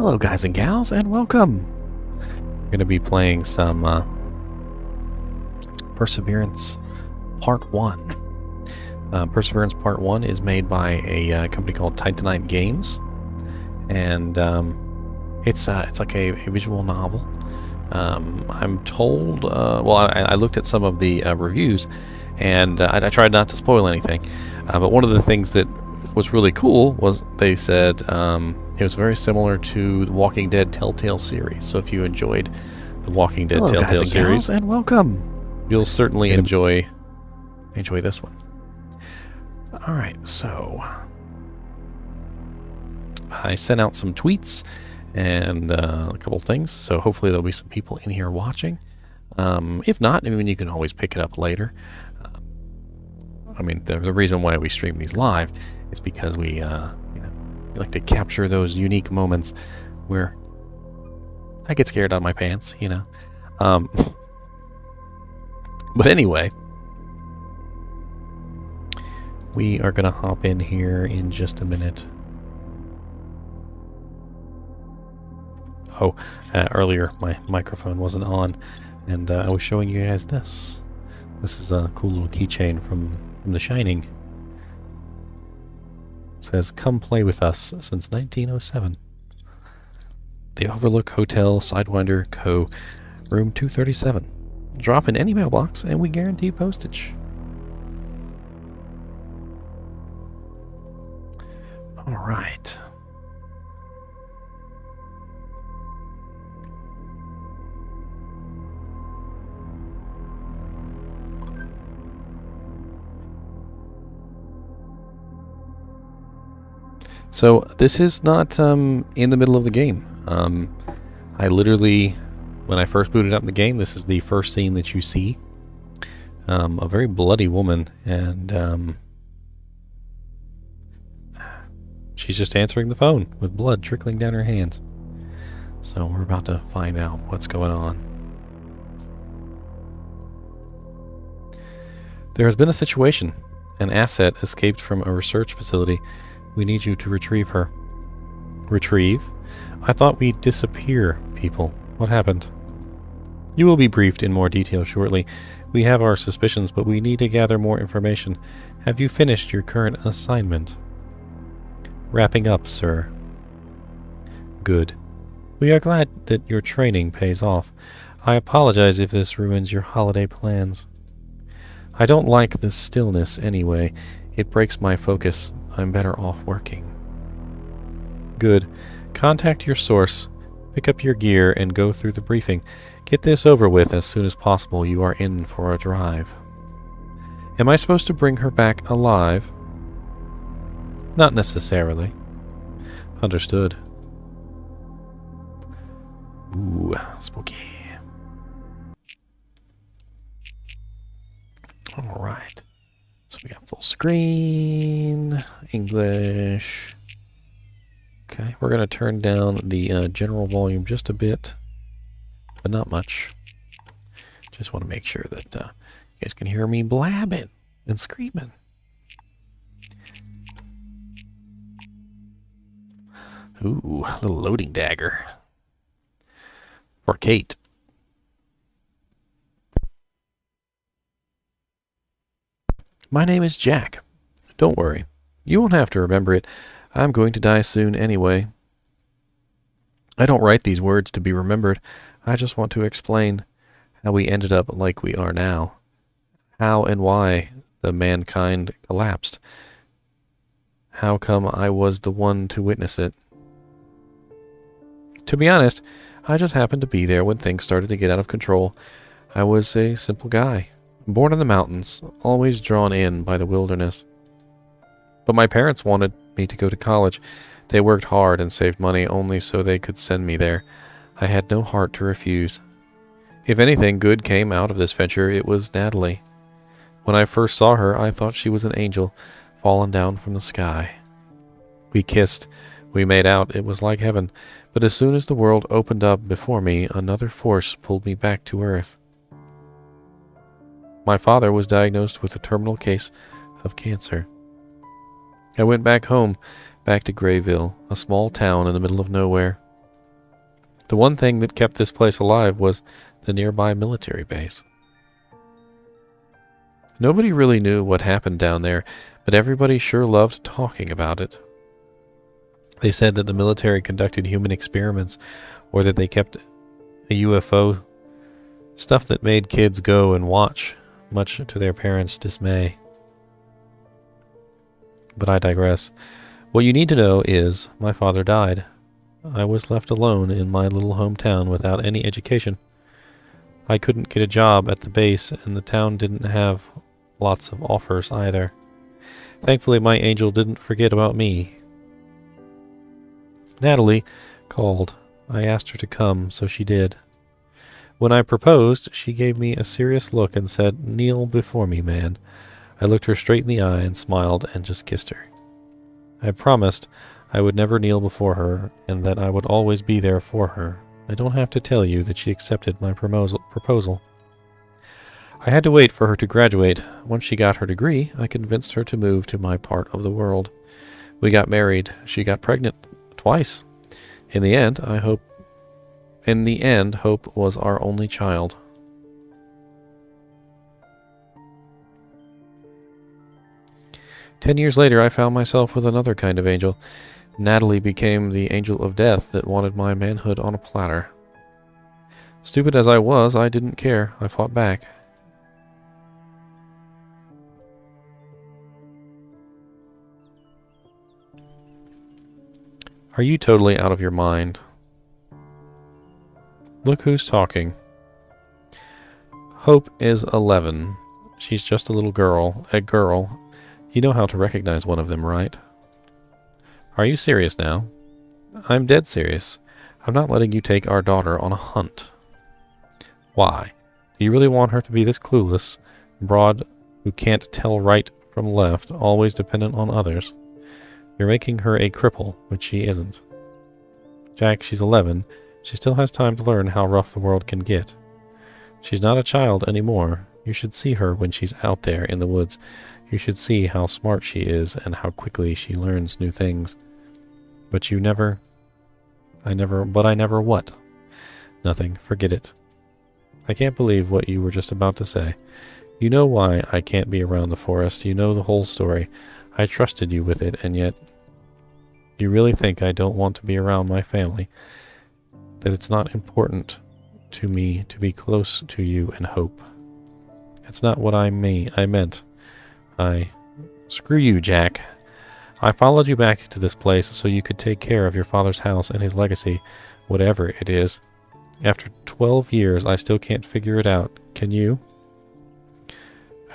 Hello guys and gals, and welcome! We're going to be playing some Perseverance Part 1. Perseverance Part 1 is made by a company called Titanite Games, and it's like a visual novel. I'm told, well, I looked at some of the reviews, and I tried not to spoil anything, but one of the things that was really cool was they said it was very similar to the Walking Dead Telltale Series. So if you enjoyed the Walking Dead Telltale Series, and welcome, you'll certainly enjoy this one. All right, so I sent out some tweets and a couple things, so hopefully there'll be some people in here watching. If not, I mean, you can always pick it up later. I mean, the reason why we stream these live is because we we like to capture those unique moments where I get scared out of my pants, you know. But anyway, we are going to hop in here in just a minute. Oh, earlier my microphone wasn't on, and I was showing you guys this. This is a cool little keychain from The Shining. It says, "Come play with us since 1907. The Overlook Hotel, Sidewinder Co., room 237. Drop in any mailbox and we guarantee postage." All right. So this is not in the middle of the game. I literally, when I first booted up the game, this is the first scene that you see. A very bloody woman, and she's just answering the phone with blood trickling down her hands. So we're about to find out what's going on. There has been a situation. An asset escaped from a research facility. We need you to retrieve her. Retrieve? I thought we'd disappear, people. What happened? You will be briefed in more detail shortly. We have our suspicions, but we need to gather more information. Have you finished your current assignment? Wrapping up, sir. Good. We are glad that your training pays off. I apologize if this ruins your holiday plans. I don't like this stillness anyway. It breaks my focus. I'm better off working. Good. Contact your source, pick up your gear, and go through the briefing. Get this over with as soon as possible. You are in for a drive. Am I supposed to bring her back alive? Not necessarily. Understood. Ooh, spooky. All right. So we got full screen, English. Okay, we're going to turn down the general volume just a bit, but not much. Just want to make sure that you guys can hear me blabbing and screaming. Ooh, a little loading dagger. For Kate. My name is Jack. Don't worry. You won't have to remember it. I'm going to die soon anyway. I don't write these words to be remembered. I just want to explain how we ended up like we are now. How and why the mankind collapsed. How come I was the one to witness it? To be honest, I just happened to be there when things started to get out of control. I was a simple guy. Born in the mountains, always drawn in by the wilderness. But my parents wanted me to go to college. They worked hard and saved money only so they could send me there. I had no heart to refuse. If anything good came out of this venture, it was Natalie. When I first saw her, I thought she was an angel, fallen down from the sky. We kissed. We made out. It was like heaven. But as soon as the world opened up before me, another force pulled me back to Earth. My father was diagnosed with a terminal case of cancer. I went back home, back to Grayville, a small town in the middle of nowhere. The one thing that kept this place alive was the nearby military base. Nobody really knew what happened down there, but everybody sure loved talking about it. They said that the military conducted human experiments, or that they kept a UFO, stuff that made kids go and watch, much to their parents' dismay. But I digress. What you need to know is, my father died. I was left alone in my little hometown without any education. I couldn't get a job at the base, and the town didn't have lots of offers either. Thankfully, my angel didn't forget about me. Natalie called. I asked her to come, so she did. When I proposed, she gave me a serious look and said, "Kneel before me, man." I looked her straight in the eye and smiled and just kissed her. I promised I would never kneel before her and that I would always be there for her. I don't have to tell you that she accepted my proposal. I had to wait for her to graduate. Once she got her degree, I convinced her to move to my part of the world. We got married. She got pregnant twice. In the end, Hope was our only child. "10 years later, I found myself with another kind of angel. Natalie became the angel of death that wanted my manhood on a platter. Stupid as I was, I didn't care. I fought back. Are you totally out of your mind? Look who's talking. Hope is 11. She's just a little girl. A girl. You know how to recognize one of them, right? Are you serious now? I'm dead serious. I'm not letting you take our daughter on a hunt. Why? Do you really want her to be this clueless, broad, who can't tell right from left, always dependent on others? You're making her a cripple, which she isn't. Jack, she's 11. She still has time to learn how rough the world can get. She's not a child anymore. You should see her when she's out there in the woods. You should see how smart she is and how quickly she learns new things. But I never what? Nothing. Forget it. I can't believe what you were just about to say. You know why I can't be around the forest. You know the whole story. I trusted you with it, and yet you really think I don't want to be around my family, that it's not important to me to be close to you and Hope. That's not what I meant. Screw you, Jack. I followed you back to this place so you could take care of your father's house and his legacy, whatever it is. After 12 years, I still can't figure it out. Can you?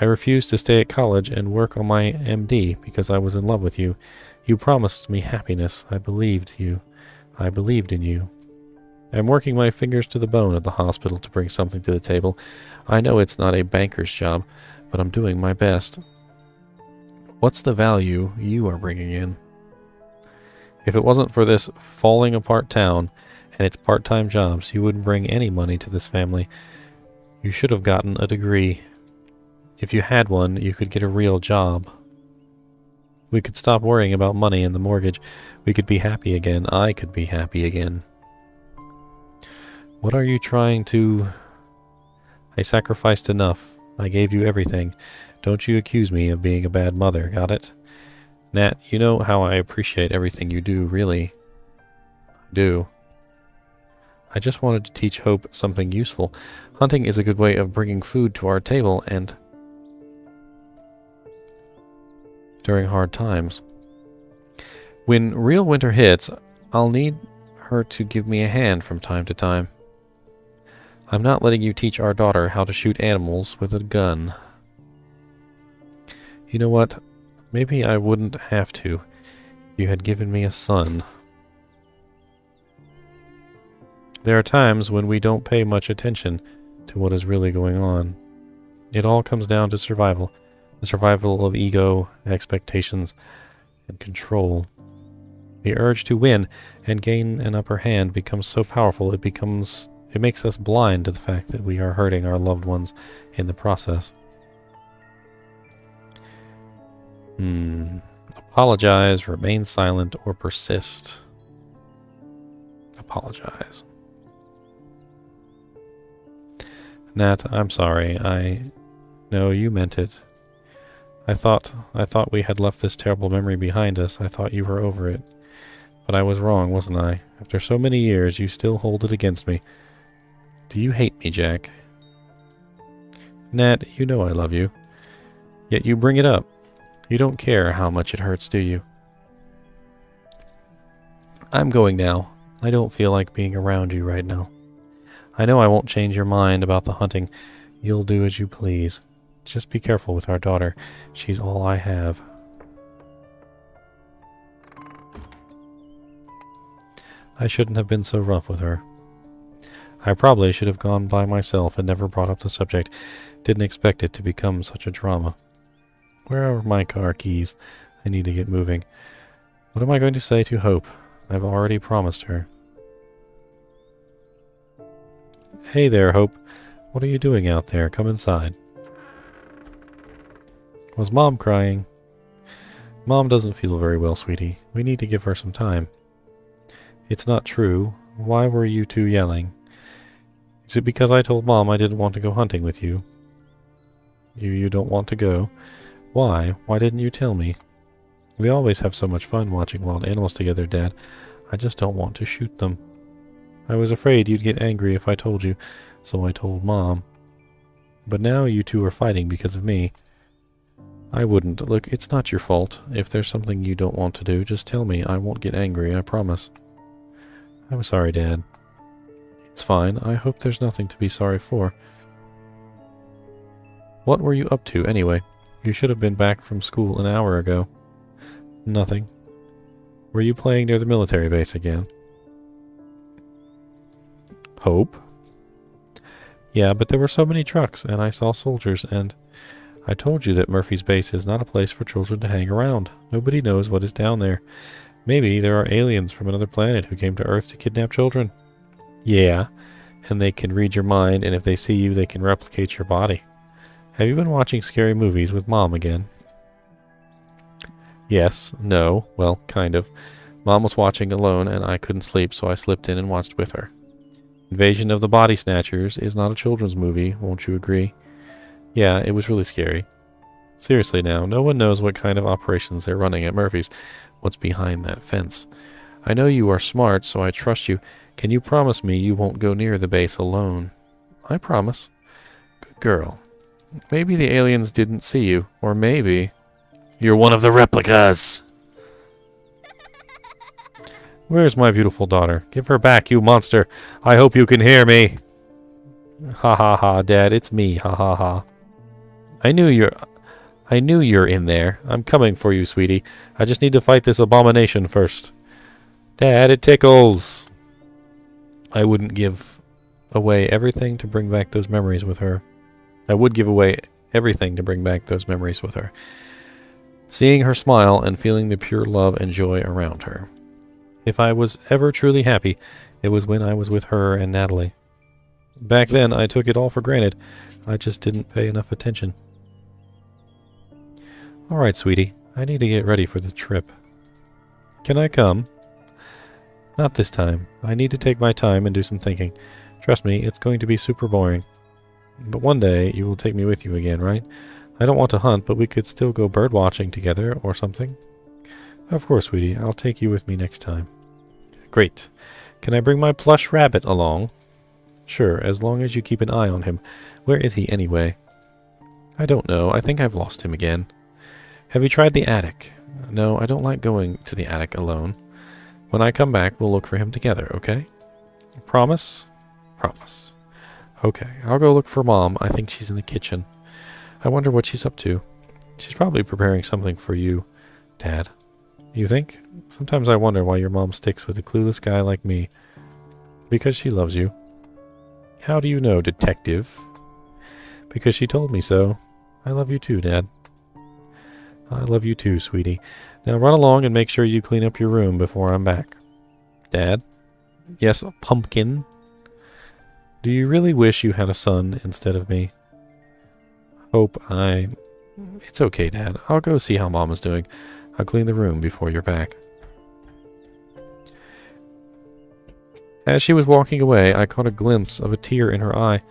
I refused to stay at college and work on my MD because I was in love with you. You promised me happiness. I believed you. I believed in you. I'm working my fingers to the bone at the hospital to bring something to the table. I know it's not a banker's job, but I'm doing my best. What's the value you are bringing in? If it wasn't for this falling apart town and its part-time jobs, you wouldn't bring any money to this family. You should have gotten a degree. If you had one, you could get a real job. We could stop worrying about money and the mortgage. We could be happy again. I could be happy again. What are you trying to... I sacrificed enough. I gave you everything. Don't you accuse me of being a bad mother, got it? Nat, you know how I appreciate everything you do, really. I do. I just wanted to teach Hope something useful. Hunting is a good way of bringing food to our table, and... during hard times. When real winter hits, I'll need her to give me a hand from time to time. I'm not letting you teach our daughter how to shoot animals with a gun. You know what? Maybe I wouldn't have to if you had given me a son. There are times when we don't pay much attention to what is really going on. It all comes down to survival. The survival of ego, expectations, and control. The urge to win and gain an upper hand becomes so powerful it makes us blind to the fact that we are hurting our loved ones in the process. Apologize, remain silent, or persist. Apologize. Nat, I'm sorry. No, you meant it. I thought we had left this terrible memory behind us. I thought you were over it. But I was wrong, wasn't I? After so many years, you still hold it against me. Do you hate me, Jack? Nat, you know I love you. Yet you bring it up. You don't care how much it hurts, do you? I'm going now. I don't feel like being around you right now. I know I won't change your mind about the hunting. You'll do as you please. Just be careful with our daughter. She's all I have. I shouldn't have been so rough with her. I probably should have gone by myself and never brought up the subject. Didn't expect it to become such a drama. Where are my car keys? I need to get moving. What am I going to say to Hope? I've already promised her. Hey there, Hope. What are you doing out there? Come inside. Was Mom crying? Mom doesn't feel very well, sweetie. We need to give her some time. It's not true. Why were you two yelling? Is it because I told Mom I didn't want to go hunting with you? You don't want to go? Why? Why didn't you tell me? We always have so much fun watching wild animals together, Dad. I just don't want to shoot them. I was afraid you'd get angry if I told you, so I told Mom. But now you two are fighting because of me. I wouldn't. Look, it's not your fault. If there's something you don't want to do, just tell me. I won't get angry, I promise. I'm sorry, Dad. It's fine. I hope there's nothing to be sorry for. What were you up to, anyway? You should have been back from school an hour ago. Nothing. Were you playing near the military base again? Hope? Yeah, but there were so many trucks, and I saw soldiers, and I told you that Murphy's base is not a place for children to hang around. Nobody knows what is down there. Maybe there are aliens from another planet who came to Earth to kidnap children. Yeah, and they can read your mind, and if they see you, they can replicate your body. Have you been watching scary movies with Mom again? Yes, no, well, kind of. Mom was watching alone, and I couldn't sleep, so I slipped in and watched with her. Invasion of the Body Snatchers is not a children's movie, won't you agree? Yeah, it was really scary. Seriously now, no one knows what kind of operations they're running at Murphy's. What's behind that fence? I know you are smart, so I trust you. Can you promise me you won't go near the base alone? I promise. Good girl. Maybe the aliens didn't see you, or maybe you're one of the replicas. Where's my beautiful daughter? Give her back, you monster. I hope you can hear me. Ha ha ha, Dad, it's me. Ha ha ha. I knew you're in there. I'm coming for you, sweetie. I just need to fight this abomination first. Dad, it tickles. I wouldn't give away everything to bring back those memories with her. I would give away everything to bring back those memories with her. Seeing her smile and feeling the pure love and joy around her. If I was ever truly happy, it was when I was with her and Natalie. Back then, I took it all for granted. I just didn't pay enough attention. Alright, sweetie. I need to get ready for the trip. Can I come? Not this time. I need to take my time and do some thinking. Trust me, it's going to be super boring. But one day, you will take me with you again, right? I don't want to hunt, but we could still go bird watching together or something. Of course, sweetie. I'll take you with me next time. Great. Can I bring my plush rabbit along? Sure, as long as you keep an eye on him. Where is he anyway? I don't know. I think I've lost him again. Have you tried the attic? No, I don't like going to the attic alone. When I come back, we'll look for him together, okay? Promise? Promise. Okay, I'll go look for Mom. I think she's in the kitchen. I wonder what she's up to. She's probably preparing something for you, Dad. You think? Sometimes I wonder why your mom sticks with a clueless guy like me. Because she loves you. How do you know, detective? Because she told me so. I love you too, Dad. I love you too, sweetie. Now run along and make sure you clean up your room before I'm back. Dad? Yes, pumpkin? Do you really wish you had a son instead of me? It's okay, Dad. I'll go see how Mom is doing. I'll clean the room before you're back. As she was walking away, I caught a glimpse of a tear in her eye.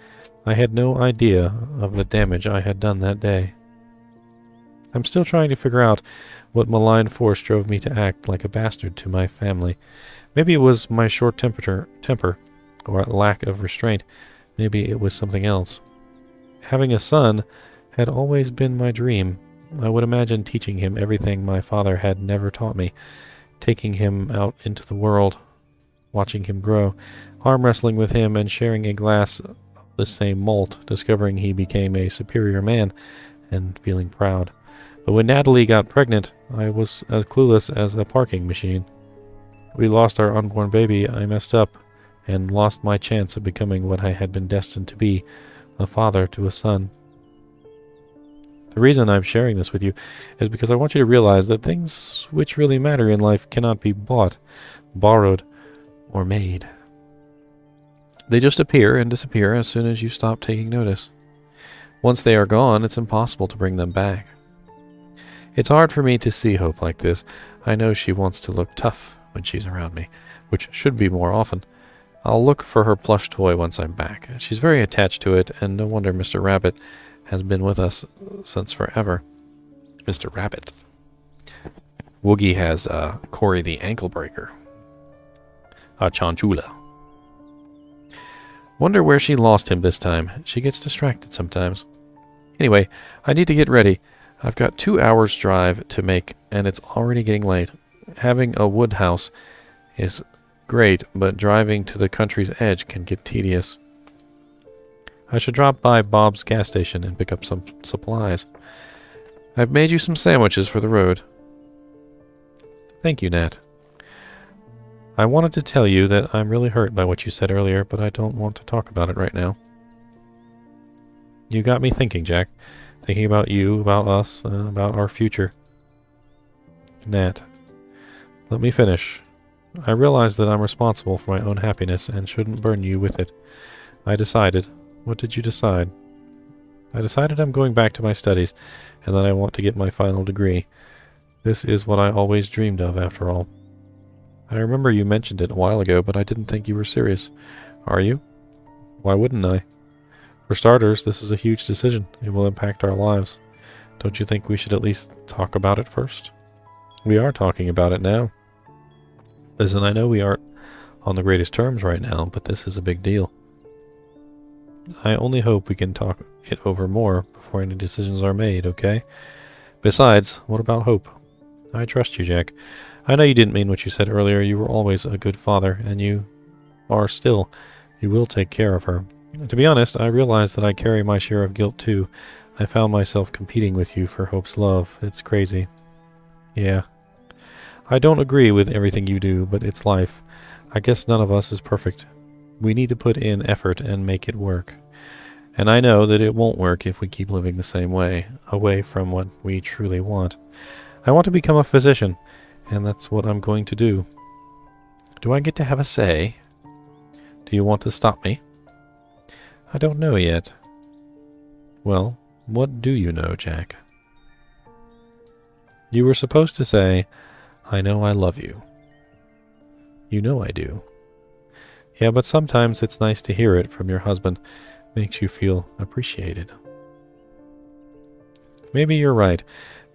I had no idea of the damage I had done that day. I'm still trying to figure out what malign force drove me to act like a bastard to my family. Maybe it was my short temper, or lack of restraint. Maybe it was something else. Having a son had always been my dream. I would imagine teaching him everything my father had never taught me, taking him out into the world, watching him grow, arm wrestling with him and sharing a glass of the same malt, discovering he became a superior man, and feeling proud. But when Natalie got pregnant, I was as clueless as a parking machine. We lost our unborn baby. I messed up and lost my chance of becoming what I had been destined to be, a father to a son. The reason I'm sharing this with you is because I want you to realize that things which really matter in life cannot be bought, borrowed, or made. They just appear and disappear as soon as you stop taking notice. Once they are gone, it's impossible to bring them back. It's hard for me to see Hope like this. I know she wants to look tough when she's around me, which should be more often. I'll look for her plush toy once I'm back. She's very attached to it, and no wonder Mr. Rabbit has been with us since forever. Mr. Rabbit. Woogie has Cory the Ankle Breaker. Chanchula. Wonder where she lost him this time. She gets distracted sometimes. Anyway, I need to get ready. I've got 2 hours drive to make, and it's already getting late. Having a wood house is great, but driving to the country's edge can get tedious. I should drop by Bob's gas station and pick up some supplies. I've made you some sandwiches for the road. Thank you, Nat. I wanted to tell you that I'm really hurt by what you said earlier, but I don't want to talk about it right now. You got me thinking, Jack. Thinking about you, about us, about our future. Nat, let me finish. I realize that I'm responsible for my own happiness and shouldn't burden you with it. I decided. What did you decide? I decided I'm going back to my studies and that I want to get my final degree. This is what I always dreamed of, after all. I remember you mentioned it a while ago, but I didn't think you were serious. Are you? Why wouldn't I? For starters, this is a huge decision. It will impact our lives. Don't you think we should at least talk about it first? We are talking about it now. Listen, I know we aren't on the greatest terms right now, but this is a big deal. I only hope we can talk it over more before any decisions are made, okay? Besides, what about Hope? I trust you, Jack. I know you didn't mean what you said earlier. You were always a good father, and you are still. You will take care of her. To be honest, I realize that I carry my share of guilt too. I found myself competing with you for Hope's love. It's crazy. Yeah. I don't agree with everything you do, but it's life. I guess none of us is perfect. We need to put in effort and make it work. And I know that it won't work if we keep living the same way, away from what we truly want. I want to become a physician, and that's what I'm going to do. Do I get to have a say? Do you want to stop me? I don't know yet. Well, what do you know, Jack? You were supposed to say, I know I love you. You know I do. Yeah, but sometimes it's nice to hear it from your husband. Makes you feel appreciated. Maybe you're right.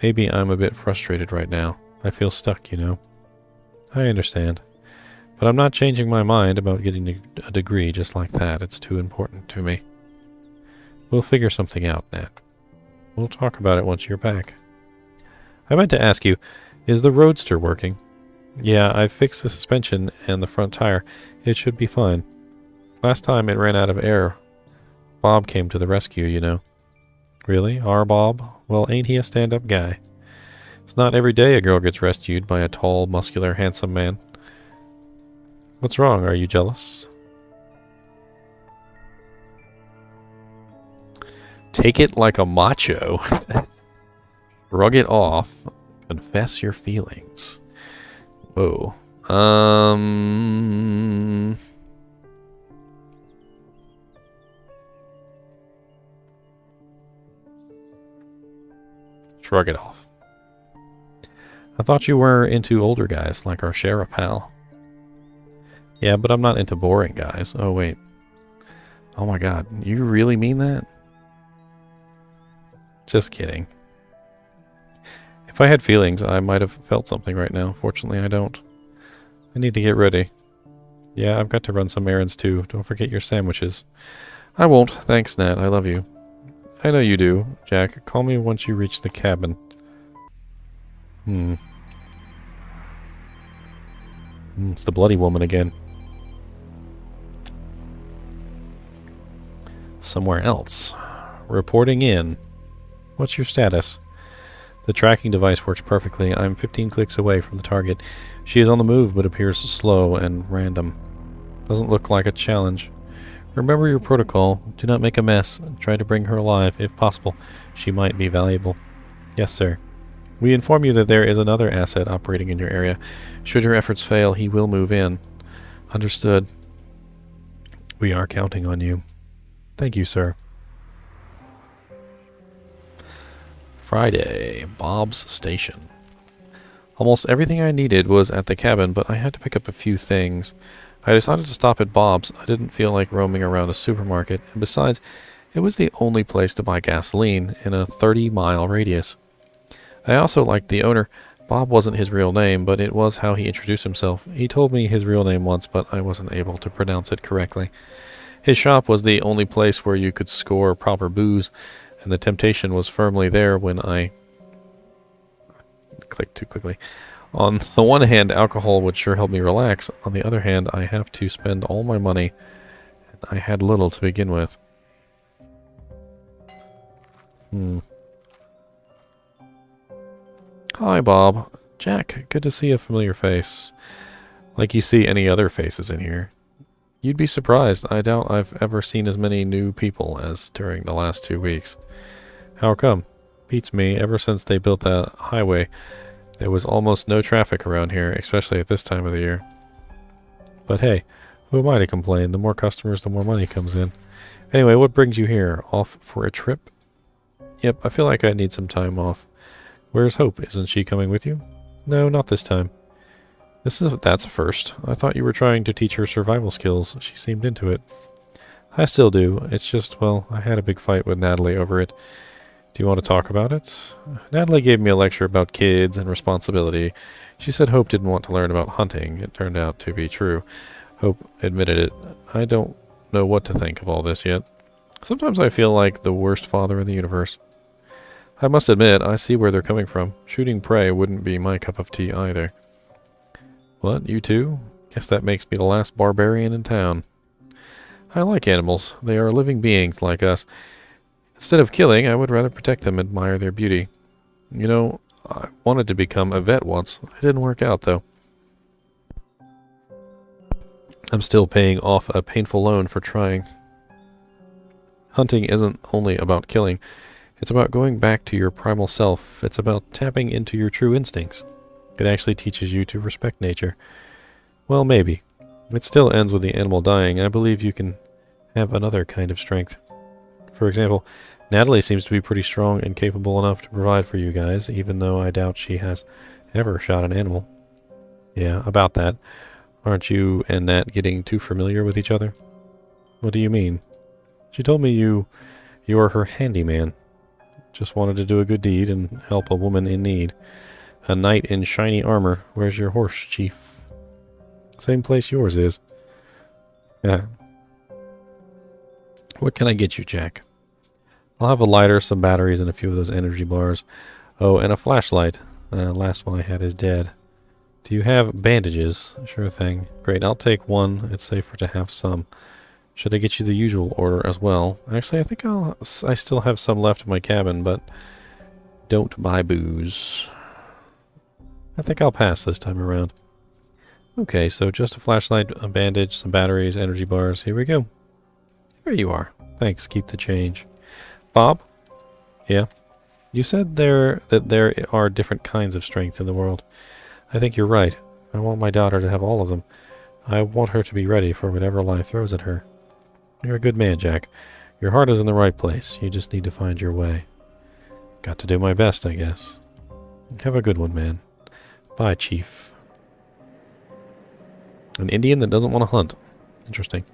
Maybe I'm a bit frustrated right now. I feel stuck, you know. I understand. But I'm not changing my mind about getting a degree just like that. It's too important to me. We'll figure something out, Nat. We'll talk about it once you're back. I meant to ask you, is the Roadster working? Yeah, I fixed the suspension and the front tire. It should be fine. Last time it ran out of air. Bob came to the rescue, you know. Really? Our Bob? Well, ain't he a stand-up guy? It's not every day a girl gets rescued by a tall, muscular, handsome man. What's wrong? Are you jealous? Take it like a macho. Shrug it off. Confess your feelings. Whoa. Shrug it off. I thought you were into older guys like our sheriff pal. Yeah, but I'm not into boring guys. Oh, wait. Oh my god, you really mean that? Just kidding. If I had feelings, I might have felt something right now. Fortunately, I don't. I need to get ready. Yeah, I've got to run some errands too. Don't forget your sandwiches. I won't. Thanks, Nat. I love you. I know you do. Jack, call me once you reach the cabin. It's the bloody woman again. Somewhere else. Reporting in. What's your status? The tracking device works perfectly. I'm 15 clicks away from the target. She is on the move, but appears slow and random. Doesn't look like a challenge. Remember your protocol. Do not make a mess. Try to bring her alive, if possible. She might be valuable. Yes, sir. We inform you that there is another asset operating in your area. Should your efforts fail, he will move in. Understood. We are counting on you. Thank you, sir. Friday, Bob's Station. Almost everything I needed was at the cabin, but I had to pick up a few things. I decided to stop at Bob's. I didn't feel like roaming around a supermarket, and besides, it was the only place to buy gasoline in a 30-mile radius. I also liked the owner. Bob wasn't his real name, but it was how he introduced himself. He told me his real name once, but I wasn't able to pronounce it correctly. His shop was the only place where you could score proper booze, and the temptation was firmly there when I clicked too quickly. On the one hand, alcohol would sure help me relax. On the other hand, I have to spend all my money, and I had little to begin with. Hi, Bob. Jack, good to see a familiar face. Like you see any other faces in here. You'd be surprised. I doubt I've ever seen as many new people as during the last 2 weeks. How come? Beats me. Ever since they built that highway, there was almost no traffic around here, especially at this time of the year. But hey, who am I to complain? The more customers, the more money comes in. Anyway, what brings you here? Off for a trip? Yep, I feel like I need some time off. Where's Hope? Isn't she coming with you? No, not this time. That's a first. I thought you were trying to teach her survival skills. She seemed into it. I still do. It's just, well, I had a big fight with Natalie over it. Do you want to talk about it? Natalie gave me a lecture about kids and responsibility. She said Hope didn't want to learn about hunting. It turned out to be true. Hope admitted it. I don't know what to think of all this yet. Sometimes I feel like the worst father in the universe. I must admit, I see where they're coming from. Shooting prey wouldn't be my cup of tea either. What, you too? Guess that makes me the last barbarian in town. I like animals. They are living beings like us. Instead of killing, I would rather protect them and admire their beauty. You know, I wanted to become a vet once. It didn't work out, though. I'm still paying off a painful loan for trying. Hunting isn't only about killing. It's about going back to your primal self. It's about tapping into your true instincts. It actually teaches you to respect nature. Well, maybe. It still ends with the animal dying. I believe you can have another kind of strength. For example, Natalie seems to be pretty strong and capable enough to provide for you guys, even though I doubt she has ever shot an animal. Yeah, about that. Aren't you and Nat getting too familiar with each other? What do you mean? She told me you are her handyman. Just wanted to do a good deed and help a woman in need. A knight in shiny armor. Where's your horse, Chief? Same place yours is. Yeah. What can I get you, Jack? I'll have a lighter, some batteries, and a few of those energy bars. Oh, and a flashlight. Last one I had is dead. Do you have bandages? Sure thing. Great, I'll take one. It's safer to have some. Should I get you the usual order as well? Actually, I think I still have some left in my cabin, but don't buy booze. I think I'll pass this time around. Okay, so just a flashlight, a bandage, some batteries, energy bars. Here we go. Here you are. Thanks, keep the change. Bob? Yeah? You said that there are different kinds of strength in the world. I think you're right. I want my daughter to have all of them. I want her to be ready for whatever life throws at her. You're a good man, Jack. Your heart is in the right place. You just need to find your way. Got to do my best, I guess. Have a good one, man. Bye, Chief. An Indian that doesn't want to hunt. Interesting.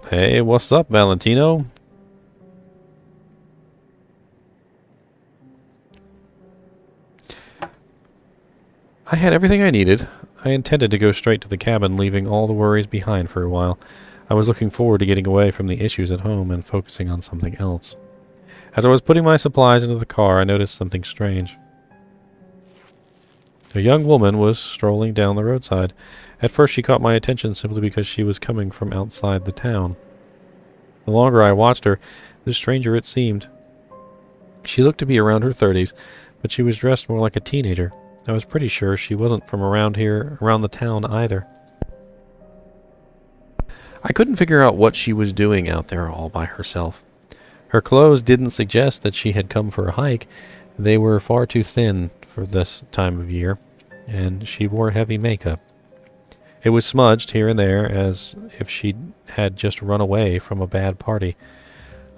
Hey, what's up, Valentino? I had everything I needed. I intended to go straight to the cabin, leaving all the worries behind for a while. I was looking forward to getting away from the issues at home and focusing on something else. As I was putting my supplies into the car, I noticed something strange. A young woman was strolling down the roadside. At first she caught my attention simply because she was coming from outside the town. The longer I watched her, the stranger it seemed. She looked to be around her 30s, but she was dressed more like a teenager. I was pretty sure she wasn't from around here, around the town either. I couldn't figure out what she was doing out there all by herself. Her clothes didn't suggest that she had come for a hike. They were far too thin for this time of year, and she wore heavy makeup. It was smudged here and there as if she had just run away from a bad party.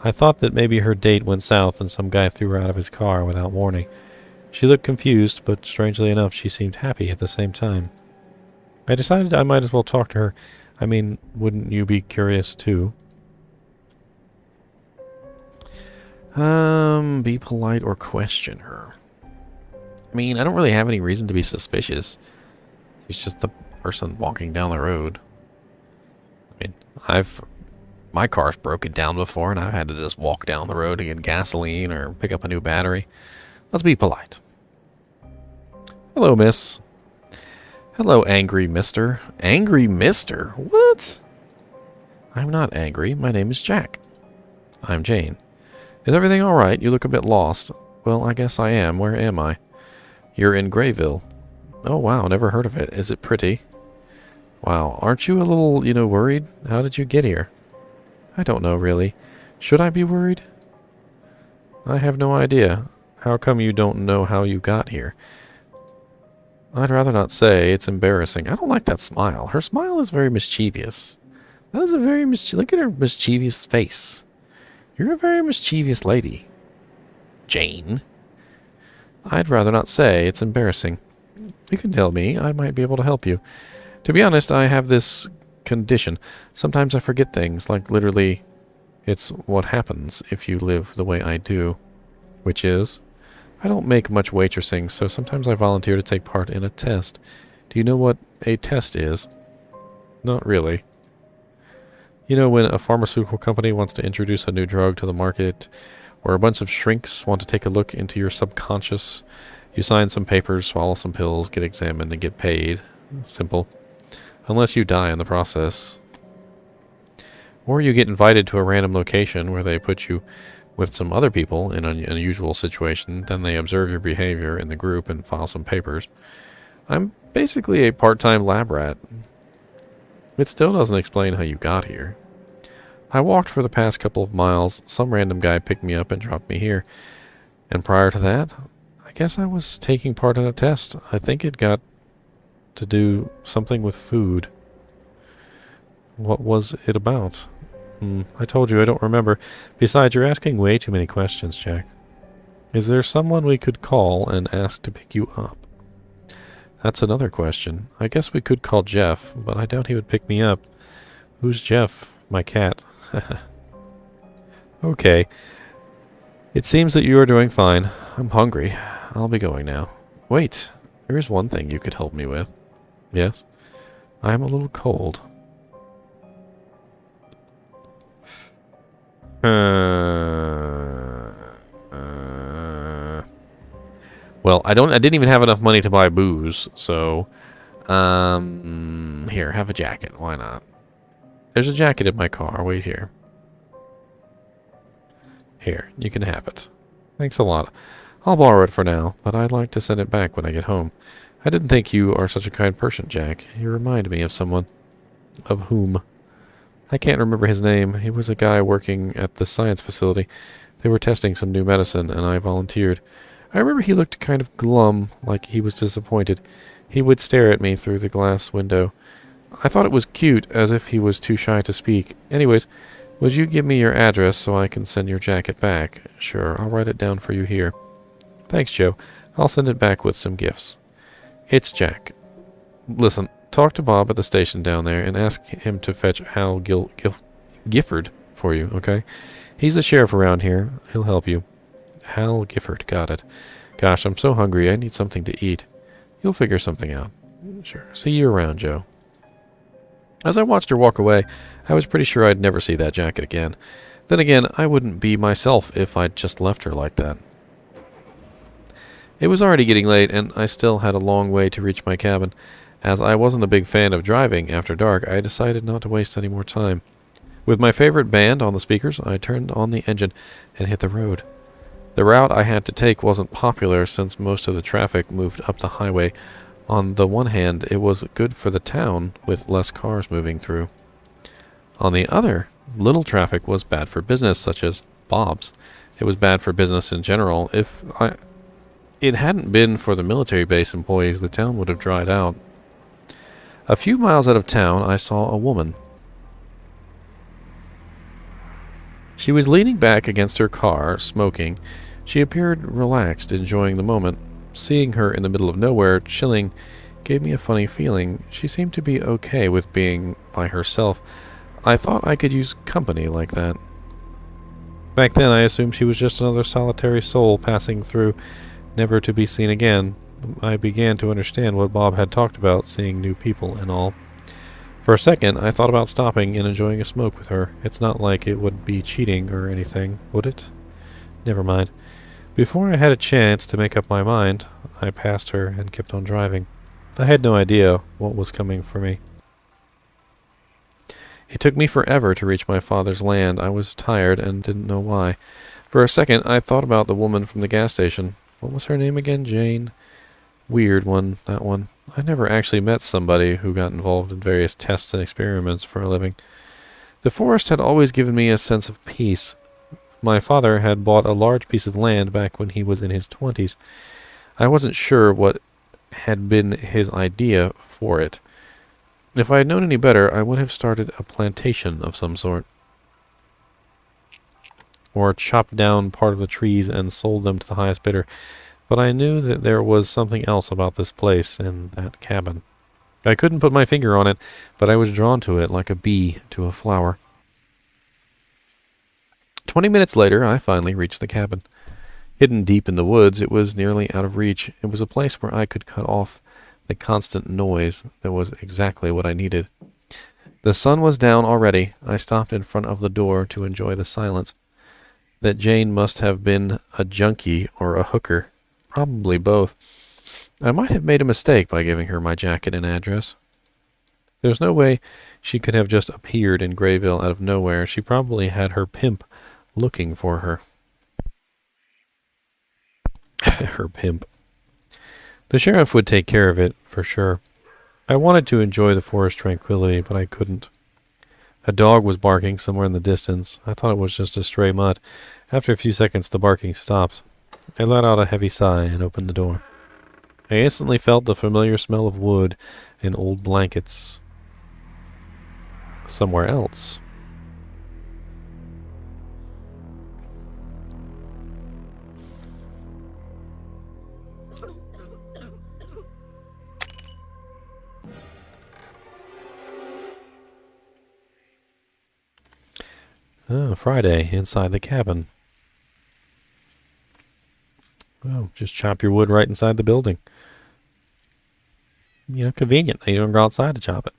I thought that maybe her date went south and some guy threw her out of his car without warning. She looked confused, but strangely enough, she seemed happy at the same time. I decided I might as well talk to her. I mean, wouldn't you be curious too? Be polite or question her. I mean, I don't really have any reason to be suspicious. She's just a person walking down the road. I mean, my car's broken down before, and I've had to just walk down the road to get gasoline or pick up a new battery. Let's be polite. Hello, miss. Hello, angry mister. Angry mister? What? I'm not angry. My name is Jack. I'm Jane. Is everything all right? You look a bit lost. Well, I guess I am. Where am I? You're in Grayville. Oh, wow. Never heard of it. Is it pretty? Wow. Aren't you a little, worried? How did you get here? I don't know, really. Should I be worried? I have no idea. How come you don't know how you got here? I'd rather not say. It's embarrassing. I don't like that smile. Her smile is very mischievous. That is a very look at her mischievous face. You're a very mischievous lady. Jane. I'd rather not say. It's embarrassing. You can tell me. I might be able to help you. To be honest, I have this condition. Sometimes I forget things, like literally, it's what happens if you live the way I do. Which is, I don't make much waitressing, so sometimes I volunteer to take part in a test. Do you know what a test is? Not really. You know when a pharmaceutical company wants to introduce a new drug to the market, or a bunch of shrinks want to take a look into your subconscious, you sign some papers, swallow some pills, get examined, and get paid. Simple. Unless you die in the process. Or you get invited to a random location where they put you with some other people in an unusual situation, then they observe your behavior in the group and file some papers. I'm basically a part-time lab rat. It still doesn't explain how you got here. I walked for the past couple of miles. Some random guy picked me up and dropped me here. And prior to that, I guess I was taking part in a test. I think it got to do something with food. What was it about? I told you I don't remember. Besides, you're asking way too many questions, Jack. Is there someone we could call and ask to pick you up? That's another question. I guess we could call Jeff, but I doubt he would pick me up. Who's Jeff? My cat. Okay. It seems that you are doing fine. I'm hungry. I'll be going now. Wait. There is one thing you could help me with. Yes? I am a little cold. Well, I didn't even have enough money to buy booze, so here, have a jacket. Why not? There's a jacket in my car. Wait here. Here, you can have it. Thanks a lot. I'll borrow it for now, but I'd like to send it back when I get home. I didn't think you are such a kind person, Jack. You remind me of someone. Of whom? I can't remember his name. He was a guy working at the science facility. They were testing some new medicine, and I volunteered. I remember he looked kind of glum, like he was disappointed. He would stare at me through the glass window. I thought it was cute, as if he was too shy to speak. Anyways, would you give me your address so I can send your jacket back? Sure, I'll write it down for you here. Thanks, Joe. I'll send it back with some gifts. It's Jack. Listen, talk to Bob at the station down there and ask him to fetch Hal Gifford for you, okay? He's the sheriff around here. He'll help you. Hal Gifford, got it. Gosh, I'm so hungry. I need something to eat. You'll figure something out. Sure. See you around, Joe. As I watched her walk away, I was pretty sure I'd never see that jacket again. Then again, I wouldn't be myself if I'd just left her like that. It was already getting late, and I still had a long way to reach my cabin. As I wasn't a big fan of driving after dark, I decided not to waste any more time. With my favorite band on the speakers, I turned on the engine and hit the road. The route I had to take wasn't popular since most of the traffic moved up the highway. On the one hand, it was good for the town with less cars moving through. On the other, little traffic was bad for business, such as Bob's. It was bad for business in general. If it hadn't been for the military base employees, the town would have dried out. A few miles out of town, I saw a woman. She was leaning back against her car, smoking. She appeared relaxed, enjoying the moment. Seeing her in the middle of nowhere, chilling, gave me a funny feeling. She seemed to be okay with being by herself. I thought I could use company like that. Back then, I assumed she was just another solitary soul passing through, never to be seen again. I began to understand what Bob had talked about, seeing new people and all. For a second, I thought about stopping and enjoying a smoke with her. It's not like it would be cheating or anything, would it? Never mind. Before I had a chance to make up my mind, I passed her and kept on driving. I had no idea what was coming for me. It took me forever to reach my father's land. I was tired and didn't know why. For a second, I thought about the woman from the gas station. What was her name again? Jane? Weird one, that one. I never actually met somebody who got involved in various tests and experiments for a living. The forest had always given me a sense of peace. My father had bought a large piece of land back when he was in his 20s. I wasn't sure what had been his idea for it. If I had known any better, I would have started a plantation of some sort. Or chopped down part of the trees and sold them to the highest bidder. But I knew that there was something else about this place and that cabin. I couldn't put my finger on it, but I was drawn to it like a bee to a flower. 20 minutes later, I finally reached the cabin. Hidden deep in the woods, it was nearly out of reach. It was a place where I could cut off the constant noise. That was exactly what I needed. The sun was down already. I stopped in front of the door to enjoy the silence. That Jane must have been a junkie or a hooker. Probably both. I might have made a mistake by giving her my jacket and address. There's no way she could have just appeared in Grayville out of nowhere. She probably had her pimp looking for her. Her pimp. The sheriff would take care of it, for sure. I wanted to enjoy the forest tranquility, but I couldn't. A dog was barking somewhere in the distance. I thought it was just a stray mutt. After a few seconds, the barking stopped. I let out a heavy sigh and opened the door. I instantly felt the familiar smell of wood and old blankets. Somewhere else. Oh, Friday, inside the cabin. Well, just chop your wood right inside the building. You know, convenient. You don't go outside to chop it.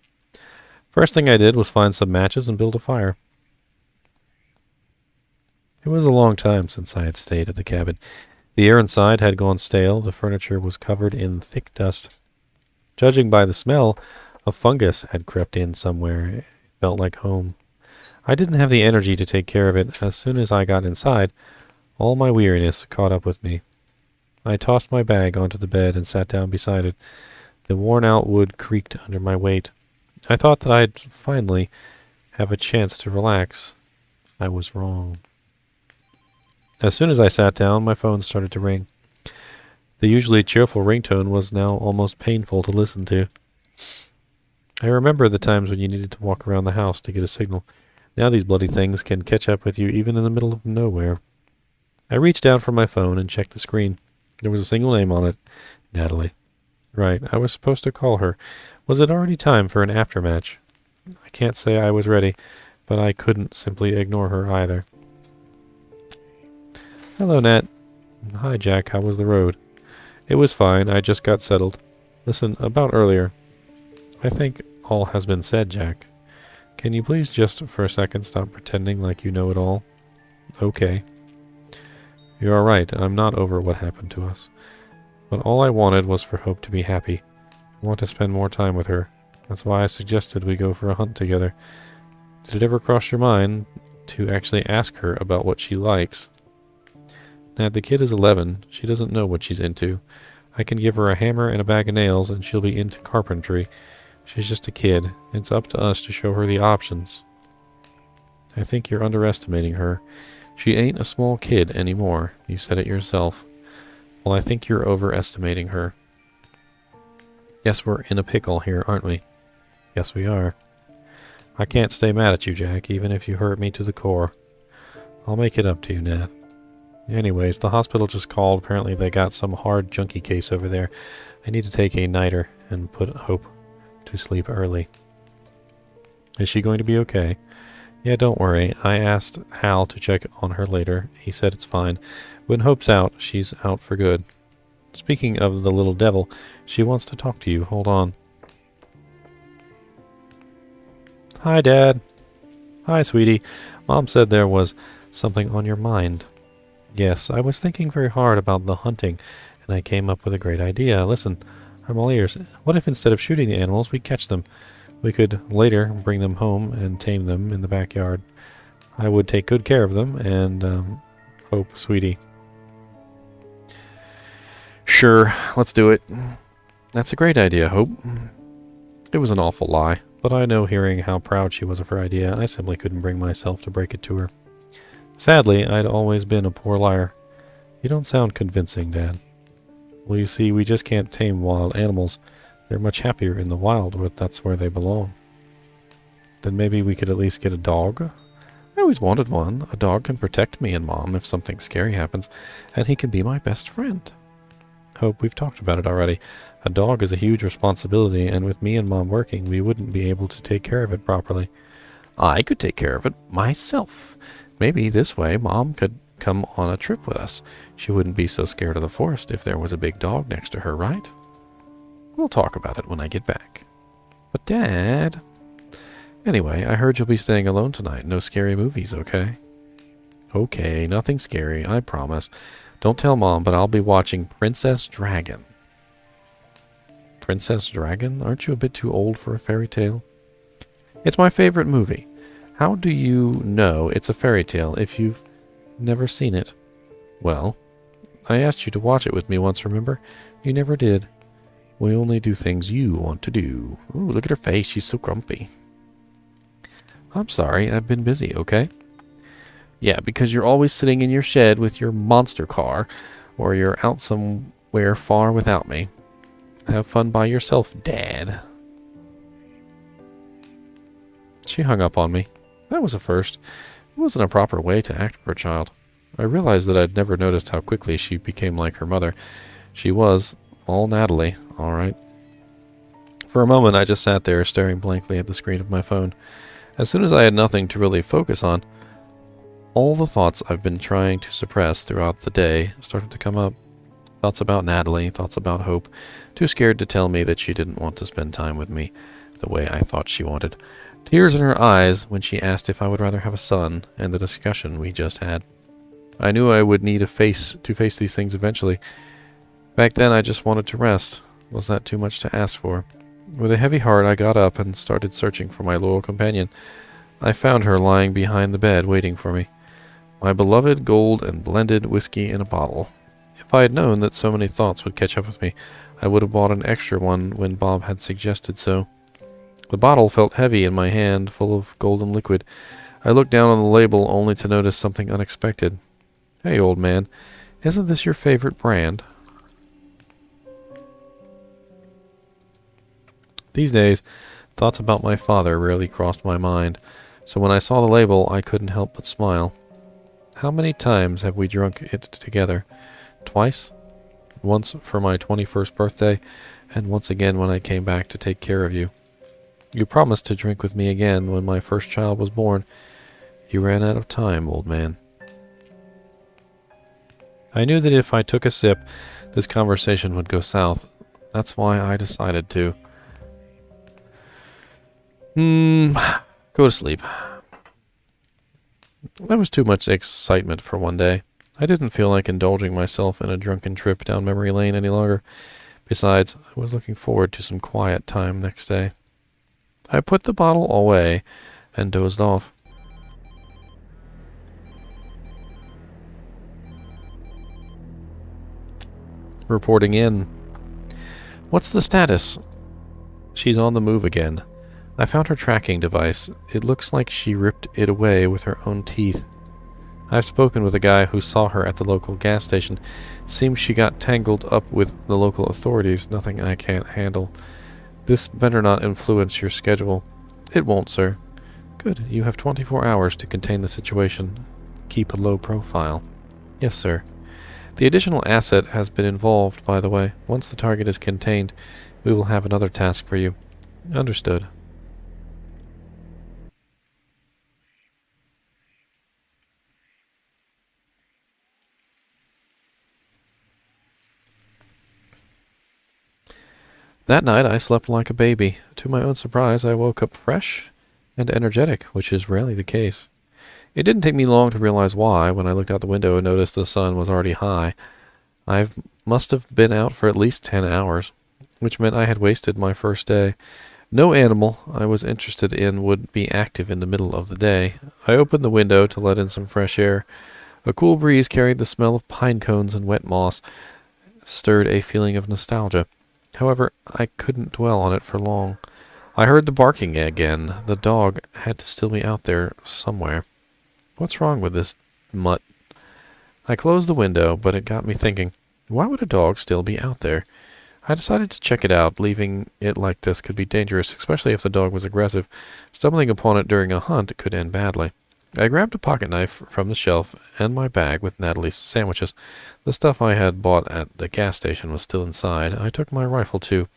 First thing I did was find some matches and build a fire. It was a long time since I had stayed at the cabin. The air inside had gone stale. The furniture was covered in thick dust. Judging by the smell, a fungus had crept in somewhere. It felt like home. I didn't have the energy to take care of it. As soon as I got inside, all my weariness caught up with me. I tossed my bag onto the bed and sat down beside it. The worn-out wood creaked under my weight. I thought that I'd finally have a chance to relax. I was wrong. As soon as I sat down, my phone started to ring. The usually cheerful ringtone was now almost painful to listen to. I remember the times when you needed to walk around the house to get a signal. Now these bloody things can catch up with you even in the middle of nowhere. I reached down for my phone and checked the screen. There was a single name on it. Natalie. Right, I was supposed to call her. Was it already time for an aftermatch? I can't say I was ready, But I couldn't simply ignore her either. Hello, Nat. Hi, Jack. How was the road? It was fine. I just got settled. Listen, about earlier. I think all has been said, Jack. Can you please just for a second stop pretending like you know it all? Okay. You are right. I'm not over what happened to us. But all I wanted was for Hope to be happy. I want to spend more time with her. That's why I suggested we go for a hunt together. Did it ever cross your mind to actually ask her about what she likes? Now, the kid is 11. She doesn't know what she's into. I can give her a hammer and a bag of nails and she'll be into carpentry. She's just a kid. It's up to us to show her the options. I think you're underestimating her. She ain't a small kid anymore. You said it yourself. Well, I think you're overestimating her. Yes, we're in a pickle here, aren't we? Yes, we are. I can't stay mad at you, Jack, even if you hurt me to the core. I'll make it up to you, Nat. Anyways, the hospital just called. Apparently they got some hard junkie case over there. I need to take a nighter and put Hope to sleep early. Is she going to be okay? Yeah, don't worry. I asked Hal to check on her later. He said it's fine. When Hope's out, she's out for good. Speaking of the little devil, she wants to talk to you. Hold on. Hi, Dad. Hi, sweetie. Mom said there was something on your mind. Yes, I was thinking very hard about the hunting, and I came up with a great idea. Listen, I'm all ears. What if instead of shooting the animals, we catch them? We could later bring them home and tame them in the backyard. I would take good care of them, and, Hope, sweetie. Sure, let's do it. That's a great idea, Hope. It was an awful lie, but I know hearing how proud she was of her idea, I simply couldn't bring myself to break it to her. Sadly, I'd always been a poor liar. You don't sound convincing, Dad. Well, you see, we just can't tame wild animals. They're much happier in the wild, but that's where they belong. Then maybe we could at least get a dog? I always wanted one. A dog can protect me and Mom if something scary happens, and he can be my best friend. Hope, we've talked about it already. A dog is a huge responsibility, and with me and Mom working, we wouldn't be able to take care of it properly. I could take care of it myself. Maybe this way Mom could come on a trip with us. She wouldn't be so scared of the forest if there was a big dog next to her, right? We'll talk about it when I get back. But Dad... Anyway, I heard you'll be staying alone tonight. No scary movies, okay? Okay, nothing scary, I promise. Don't tell Mom, but I'll be watching Princess Dragon. Princess Dragon? Aren't you a bit too old for a fairy tale? It's my favorite movie. How do you know it's a fairy tale if you've never seen it? Well, I asked you to watch it with me once, remember? You never did. We only do things you want to do. Ooh, look at her face. She's so grumpy. I'm sorry. I've been busy, okay? Yeah, because you're always sitting in your shed with your monster car, or you're out somewhere far without me. Have fun by yourself, Dad. She hung up on me. That was a first. It wasn't a proper way to act for a child. I realized that I'd never noticed how quickly she became like her mother. She was all Natalie, all right. For a moment, I just sat there staring blankly at the screen of my phone. As soon as I had nothing to really focus on, all the thoughts I've been trying to suppress throughout the day started to come up. Thoughts about Natalie, thoughts about Hope, too scared to tell me that she didn't want to spend time with me the way I thought she wanted. Tears in her eyes when she asked if I would rather have a son, and the discussion we just had. I knew I would need to face these things eventually. Back then I just wanted to rest. Was that too much to ask for? With a heavy heart I got up and started searching for my loyal companion. I found her lying behind the bed waiting for me. My beloved gold and blended whiskey in a bottle. If I had known that so many thoughts would catch up with me, I would have bought an extra one when Bob had suggested so. The bottle felt heavy in my hand, full of golden liquid. I looked down on the label only to notice something unexpected. Hey, old man, isn't this your favorite brand? These days, thoughts about my father rarely crossed my mind, so when I saw the label, I couldn't help but smile. How many times have we drunk it together? Twice? Once for my 21st birthday, and once again when I came back to take care of you. You promised to drink with me again when my first child was born. You ran out of time, old man. I knew that if I took a sip, this conversation would go south. That's why I decided to. Go to sleep. That was too much excitement for one day. I didn't feel like indulging myself in a drunken trip down memory lane any longer. Besides, I was looking forward to some quiet time next day. I put the bottle away and dozed off. Reporting in. What's the status? She's on the move again. I found her tracking device. It looks like she ripped it away with her own teeth. I've spoken with a guy who saw her at the local gas station. Seems she got tangled up with the local authorities. Nothing I can't handle. This better not influence your schedule. It won't, sir. Good. You have 24 hours to contain the situation. Keep a low profile. Yes, sir. The additional asset has been involved, by the way. Once the target is contained, we will have another task for you. Understood. That night, I slept like a baby. To my own surprise, I woke up fresh and energetic, which is rarely the case. It didn't take me long to realize why when I looked out the window and noticed the sun was already high. I must have been out for at least 10 hours, which meant I had wasted my first day. No animal I was interested in would be active in the middle of the day. I opened the window to let in some fresh air. A cool breeze carried the smell of pine cones and wet moss, stirred a feeling of nostalgia. However, I couldn't dwell on it for long. I heard the barking again. The dog had to still be out there somewhere. What's wrong with this mutt? I closed the window, but it got me thinking, why would a dog still be out there? I decided to check it out. Leaving it like this could be dangerous, especially if the dog was aggressive. Stumbling upon it during a hunt could end badly. I grabbed a pocket knife from the shelf and my bag with Natalie's sandwiches. The stuff I had bought at the gas station was still inside. I took my rifle too.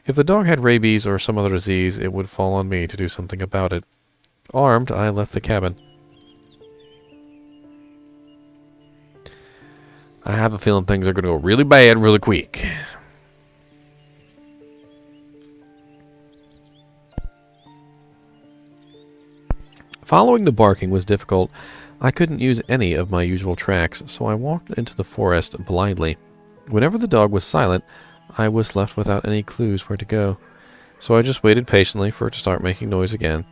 If the dog had rabies or some other disease, it would fall on me to do something about it. Armed, I left the cabin. I have a feeling things are going to go really bad really quick. Following the barking was difficult. I couldn't use any of my usual tracks, so I walked into the forest blindly. Whenever the dog was silent, I was left without any clues where to go. So I just waited patiently for it to start making noise again.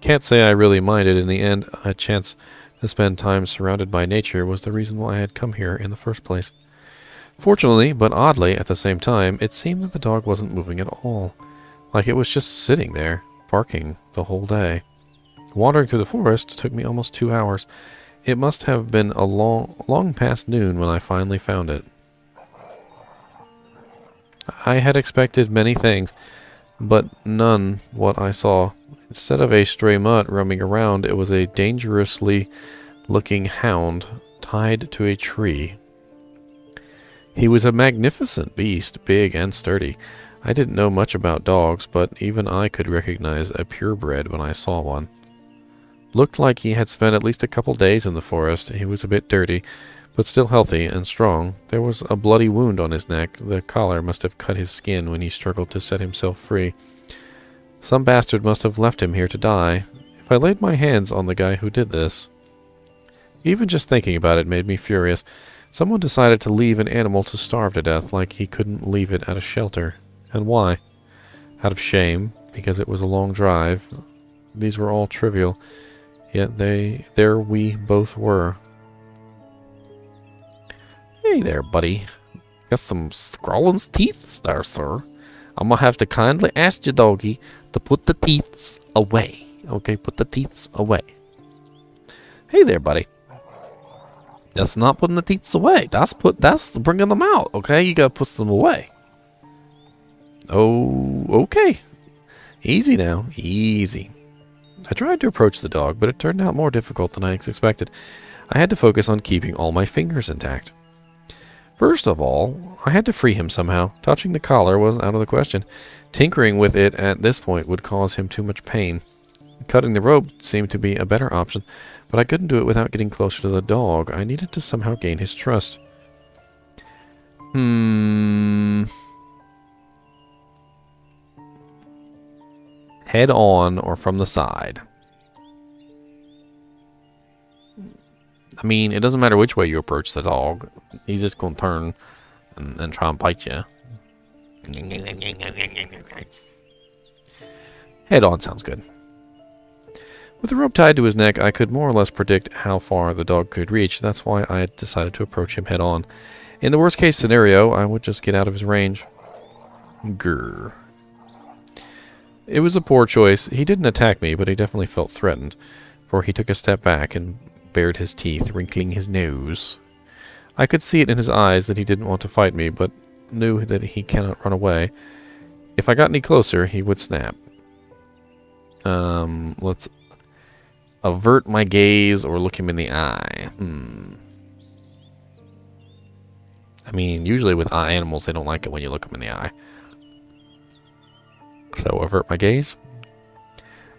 Can't say I really minded in the end. A chance to spend time surrounded by nature was the reason why I had come here in the first place. Fortunately, but oddly at the same time, it seemed that the dog wasn't moving at all. Like it was just sitting there, barking the whole day. Wandering through the forest took me almost 2 hours. It must have been a long past noon when I finally found it. I had expected many things, but none what I saw. Instead of a stray mutt roaming around, it was a dangerously looking hound tied to a tree. He was a magnificent beast, big and sturdy. I didn't know much about dogs, but even I could recognize a purebred when I saw one. Looked like he had spent at least a couple days in the forest. He was a bit dirty, but still healthy and strong. There was a bloody wound on his neck. The collar must have cut his skin when he struggled to set himself free. Some bastard must have left him here to die. If I laid my hands on the guy who did this... Even just thinking about it made me furious. Someone decided to leave an animal to starve to death like he couldn't leave it at a shelter. And why? Out of shame, because it was a long drive. These were all trivial. Yet there we both were. Hey there, buddy. Got some scrawling's teeth there, sir. I'm gonna have to kindly ask you, doggy, to put the teeth away. Okay, put the teeth away. Hey there, buddy. That's not putting the teeth away. That's bringing them out. Okay, you gotta put them away. Oh, okay. Easy now, easy. I tried to approach the dog, but it turned out more difficult than I expected. I had to focus on keeping all my fingers intact. First of all, I had to free him somehow. Touching the collar was out of the question. Tinkering with it at this point would cause him too much pain. Cutting the rope seemed to be a better option, but I couldn't do it without getting closer to the dog. I needed to somehow gain his trust. Head on or from the side? I mean, it doesn't matter which way you approach the dog. He's just going to turn and try and bite you. Head on sounds good. With the rope tied to his neck, I could more or less predict how far the dog could reach. That's why I had decided to approach him head on. In the worst case scenario, I would just get out of his range. Grr. It was a poor choice. He didn't attack me, but he definitely felt threatened, for he took a step back and bared his teeth, wrinkling his nose. I could see it in his eyes that he didn't want to fight me, but knew that he cannot run away. If I got any closer, he would snap. Let's avert my gaze or look him in the eye. I mean, usually with animals, they don't like it when you look them in the eye. So, avert my gaze.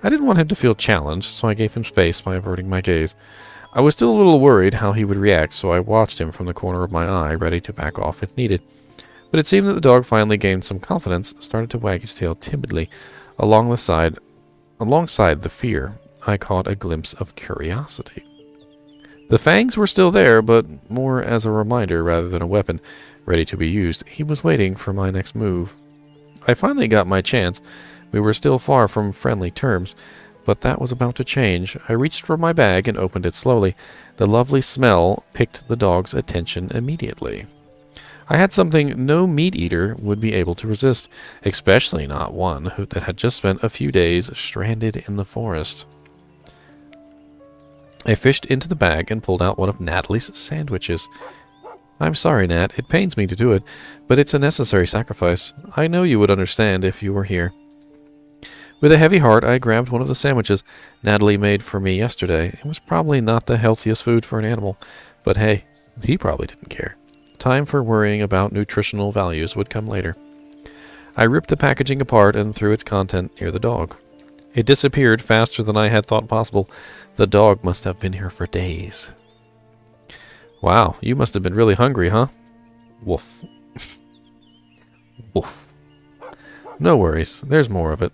I didn't want him to feel challenged, so I gave him space by averting my gaze. I was still a little worried how he would react, so I watched him from the corner of my eye, ready to back off if needed. But it seemed that the dog finally gained some confidence, started to wag his tail timidly. Alongside the fear, I caught a glimpse of curiosity. The fangs were still there, but more as a reminder rather than a weapon, ready to be used. He was waiting for my next move. I finally got my chance. We were still far from friendly terms, but that was about to change. I reached for my bag and opened it slowly. The lovely smell piqued the dog's attention immediately. I had something no meat-eater would be able to resist, especially not one that had just spent a few days stranded in the forest. I fished into the bag and pulled out one of Natalie's sandwiches. I'm sorry, Nat. It pains me to do it, but it's a necessary sacrifice. I know you would understand if you were here. With a heavy heart, I grabbed one of the sandwiches Natalie made for me yesterday. It was probably not the healthiest food for an animal, but hey, he probably didn't care. Time for worrying about nutritional values would come later. I ripped the packaging apart and threw its content near the dog. It disappeared faster than I had thought possible. The dog must have been here for days. Wow, you must have been really hungry, huh? Woof. Woof. No worries, there's more of it.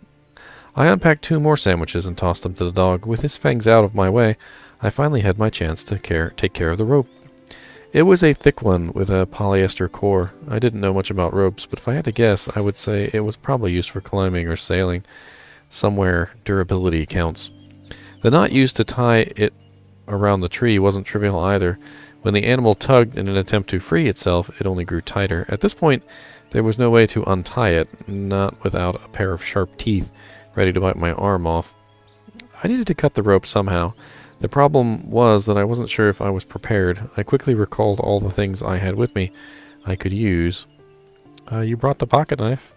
I unpacked 2 more sandwiches and tossed them to the dog. With his fangs out of my way, I finally had my chance to take care of the rope. It was a thick one with a polyester core. I didn't know much about ropes, but if I had to guess, I would say it was probably used for climbing or sailing. Somewhere durability counts. The knot used to tie it around the tree wasn't trivial either. When the animal tugged in an attempt to free itself, it only grew tighter. At this point, there was no way to untie it, not without a pair of sharp teeth ready to bite my arm off. I needed to cut the rope somehow. The problem was that I wasn't sure if I was prepared. I quickly recalled all the things I had with me I could use. You brought the pocket knife.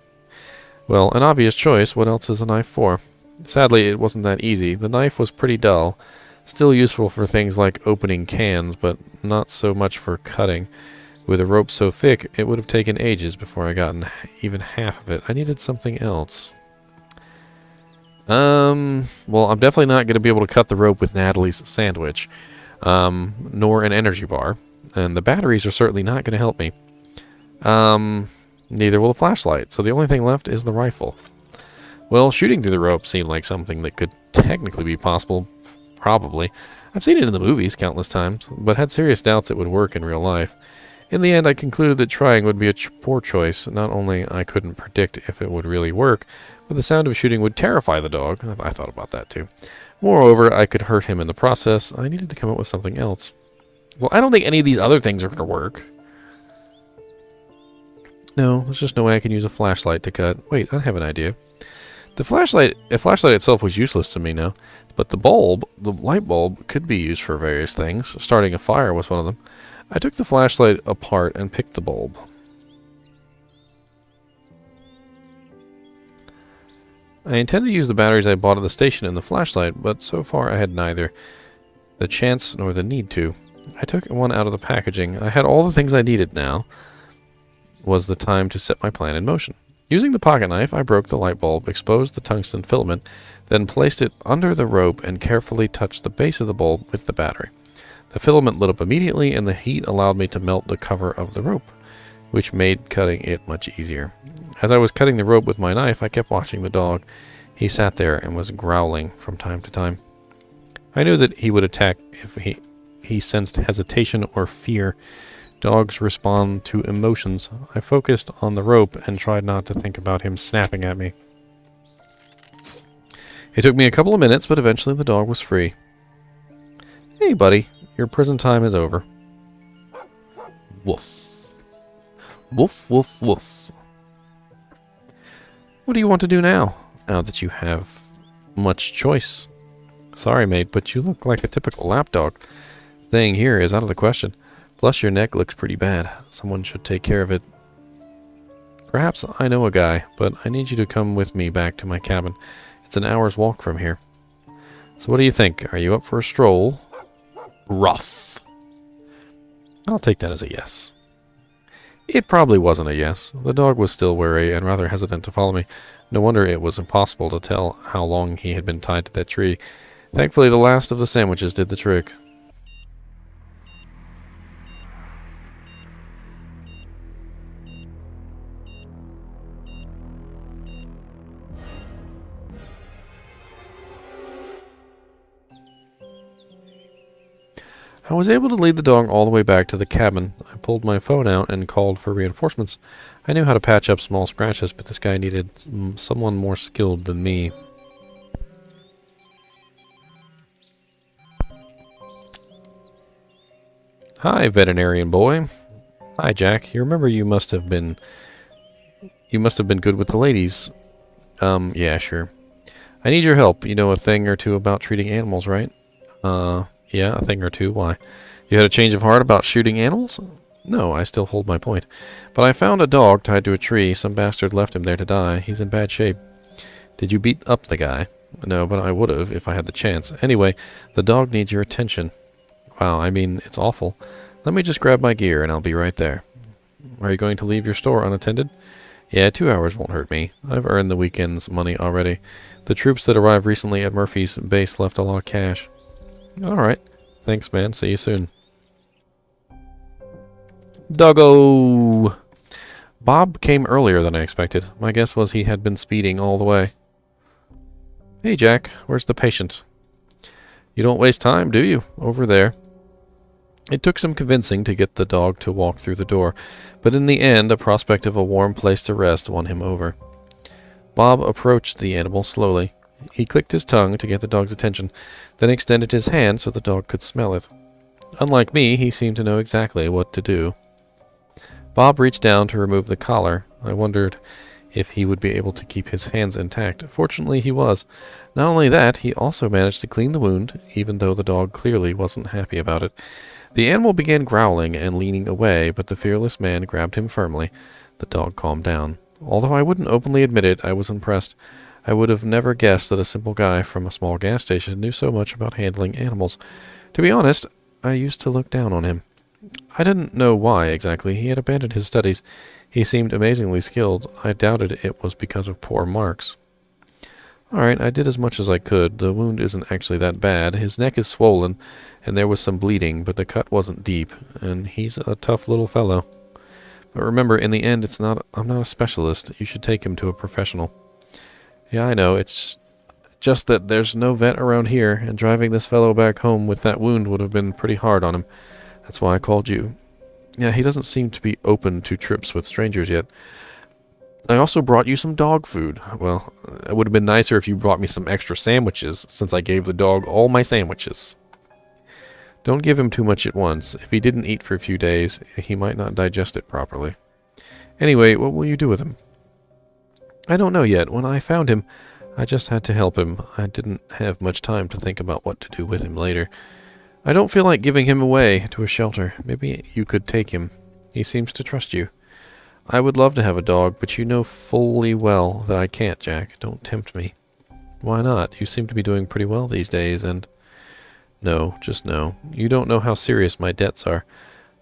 Well, an obvious choice. What else is a knife for? Sadly, it wasn't that easy. The knife was pretty dull. Still useful for things like opening cans, but not so much for cutting. With a rope so thick, it would have taken ages before I got even half of it. I needed something else. Well, I'm definitely not going to be able to cut the rope with Natalie's sandwich, nor an energy bar, and the batteries are certainly not going to help me. Neither will a flashlight, so the only thing left is the rifle. Well, shooting through the rope seemed like something that could technically be possible, probably. I've seen it in the movies countless times, but had serious doubts it would work in real life. In the end, I concluded that trying would be a poor choice. Not only I couldn't predict if it would really work, but the sound of shooting would terrify the dog. I thought about that too. Moreover, I could hurt him in the process. I needed to come up with something else. Well, I don't think any of these other things are going to work. No, there's just no way I can use a flashlight to cut. Wait, I have an idea. The flashlight itself was useless to me now, but the light bulb, could be used for various things. Starting a fire was one of them. I took the flashlight apart and picked the bulb. I intended to use the batteries I bought at the station in the flashlight, but so far I had neither the chance nor the need to. I took one out of the packaging. I had all the things I needed now. Was the time to set my plan in motion. Using the pocket knife, I broke the light bulb, exposed the tungsten filament, then placed it under the rope and carefully touched the base of the bulb with the battery. The filament lit up immediately, and the heat allowed me to melt the cover of the rope, which made cutting it much easier. As I was cutting the rope with my knife, I kept watching the dog. He sat there and was growling from time to time. I knew that he would attack if he sensed hesitation or fear. Dogs respond to emotions. I focused on the rope and tried not to think about him snapping at me. It took me a couple of minutes, but eventually the dog was free. Hey, buddy. Your prison time is over. Woof. Woof, woof, woof. What do you want to do now that you have much choice? Sorry, mate, but you look like a typical lapdog. Staying here is out of the question. Plus, your neck looks pretty bad. Someone should take care of it. Perhaps I know a guy, but I need you to come with me back to my cabin. It's an hour's walk from here. So what do you think? Are you up for a stroll? Rough. I'll take that as a yes. It probably wasn't a yes. The dog was still wary and rather hesitant to follow me. No wonder it was impossible to tell how long he had been tied to that tree. Thankfully, the last of the sandwiches did the trick. I was able to lead the dog all the way back to the cabin. I pulled my phone out and called for reinforcements. I knew how to patch up small scratches, but this guy needed someone more skilled than me. Hi, veterinarian boy. Hi, Jack. You remember you must have been good with the ladies. Yeah, sure. I need your help. You know a thing or two about treating animals, right? Yeah, a thing or two. Why? You had a change of heart about shooting animals? No, I still hold my point. But I found a dog tied to a tree. Some bastard left him there to die. He's in bad shape. Did you beat up the guy? No, but I would have if I had the chance. Anyway, the dog needs your attention. Wow, I mean, it's awful. Let me just grab my gear and I'll be right there. Are you going to leave your store unattended? Yeah, 2 hours won't hurt me. I've earned the weekend's money already. The troops that arrived recently at Murphy's base left a lot of cash. Alright. Thanks, man. See you soon. Doggo! Bob came earlier than I expected. My guess was he had been speeding all the way. Hey, Jack. Where's the patient? You don't waste time, do you? Over there. It took some convincing to get the dog to walk through the door, but in the end, a prospect of a warm place to rest won him over. Bob approached the animal slowly. He clicked his tongue to get the dog's attention, then extended his hand so the dog could smell it. Unlike me, he seemed to know exactly what to do. Bob reached down to remove the collar. I wondered if he would be able to keep his hands intact. Fortunately, he was. Not only that, he also managed to clean the wound, even though the dog clearly wasn't happy about it. The animal began growling and leaning away, but the fearless man grabbed him firmly. The dog calmed down. Although I wouldn't openly admit it, I was impressed. I would have never guessed that a simple guy from a small gas station knew so much about handling animals. To be honest, I used to look down on him. I didn't know why exactly. He had abandoned his studies. He seemed amazingly skilled. I doubted it was because of poor marks. Alright, I did as much as I could. The wound isn't actually that bad. His neck is swollen, and there was some bleeding, but the cut wasn't deep, and he's a tough little fellow. But remember, in the end, I'm not a specialist. You should take him to a professional. Yeah, I know. It's just that there's no vet around here, and driving this fellow back home with that wound would have been pretty hard on him. That's why I called you. Yeah, he doesn't seem to be open to trips with strangers yet. I also brought you some dog food. Well, it would have been nicer if you brought me some extra sandwiches, since I gave the dog all my sandwiches. Don't give him too much at once. If he didn't eat for a few days, he might not digest it properly. Anyway, what will you do with him? I don't know yet. When I found him, I just had to help him. I didn't have much time to think about what to do with him later. I don't feel like giving him away to a shelter. Maybe you could take him. He seems to trust you. I would love to have a dog, but you know fully well that I can't, Jack. Don't tempt me. Why not? You seem to be doing pretty well these days, and... No, just no. You don't know how serious my debts are.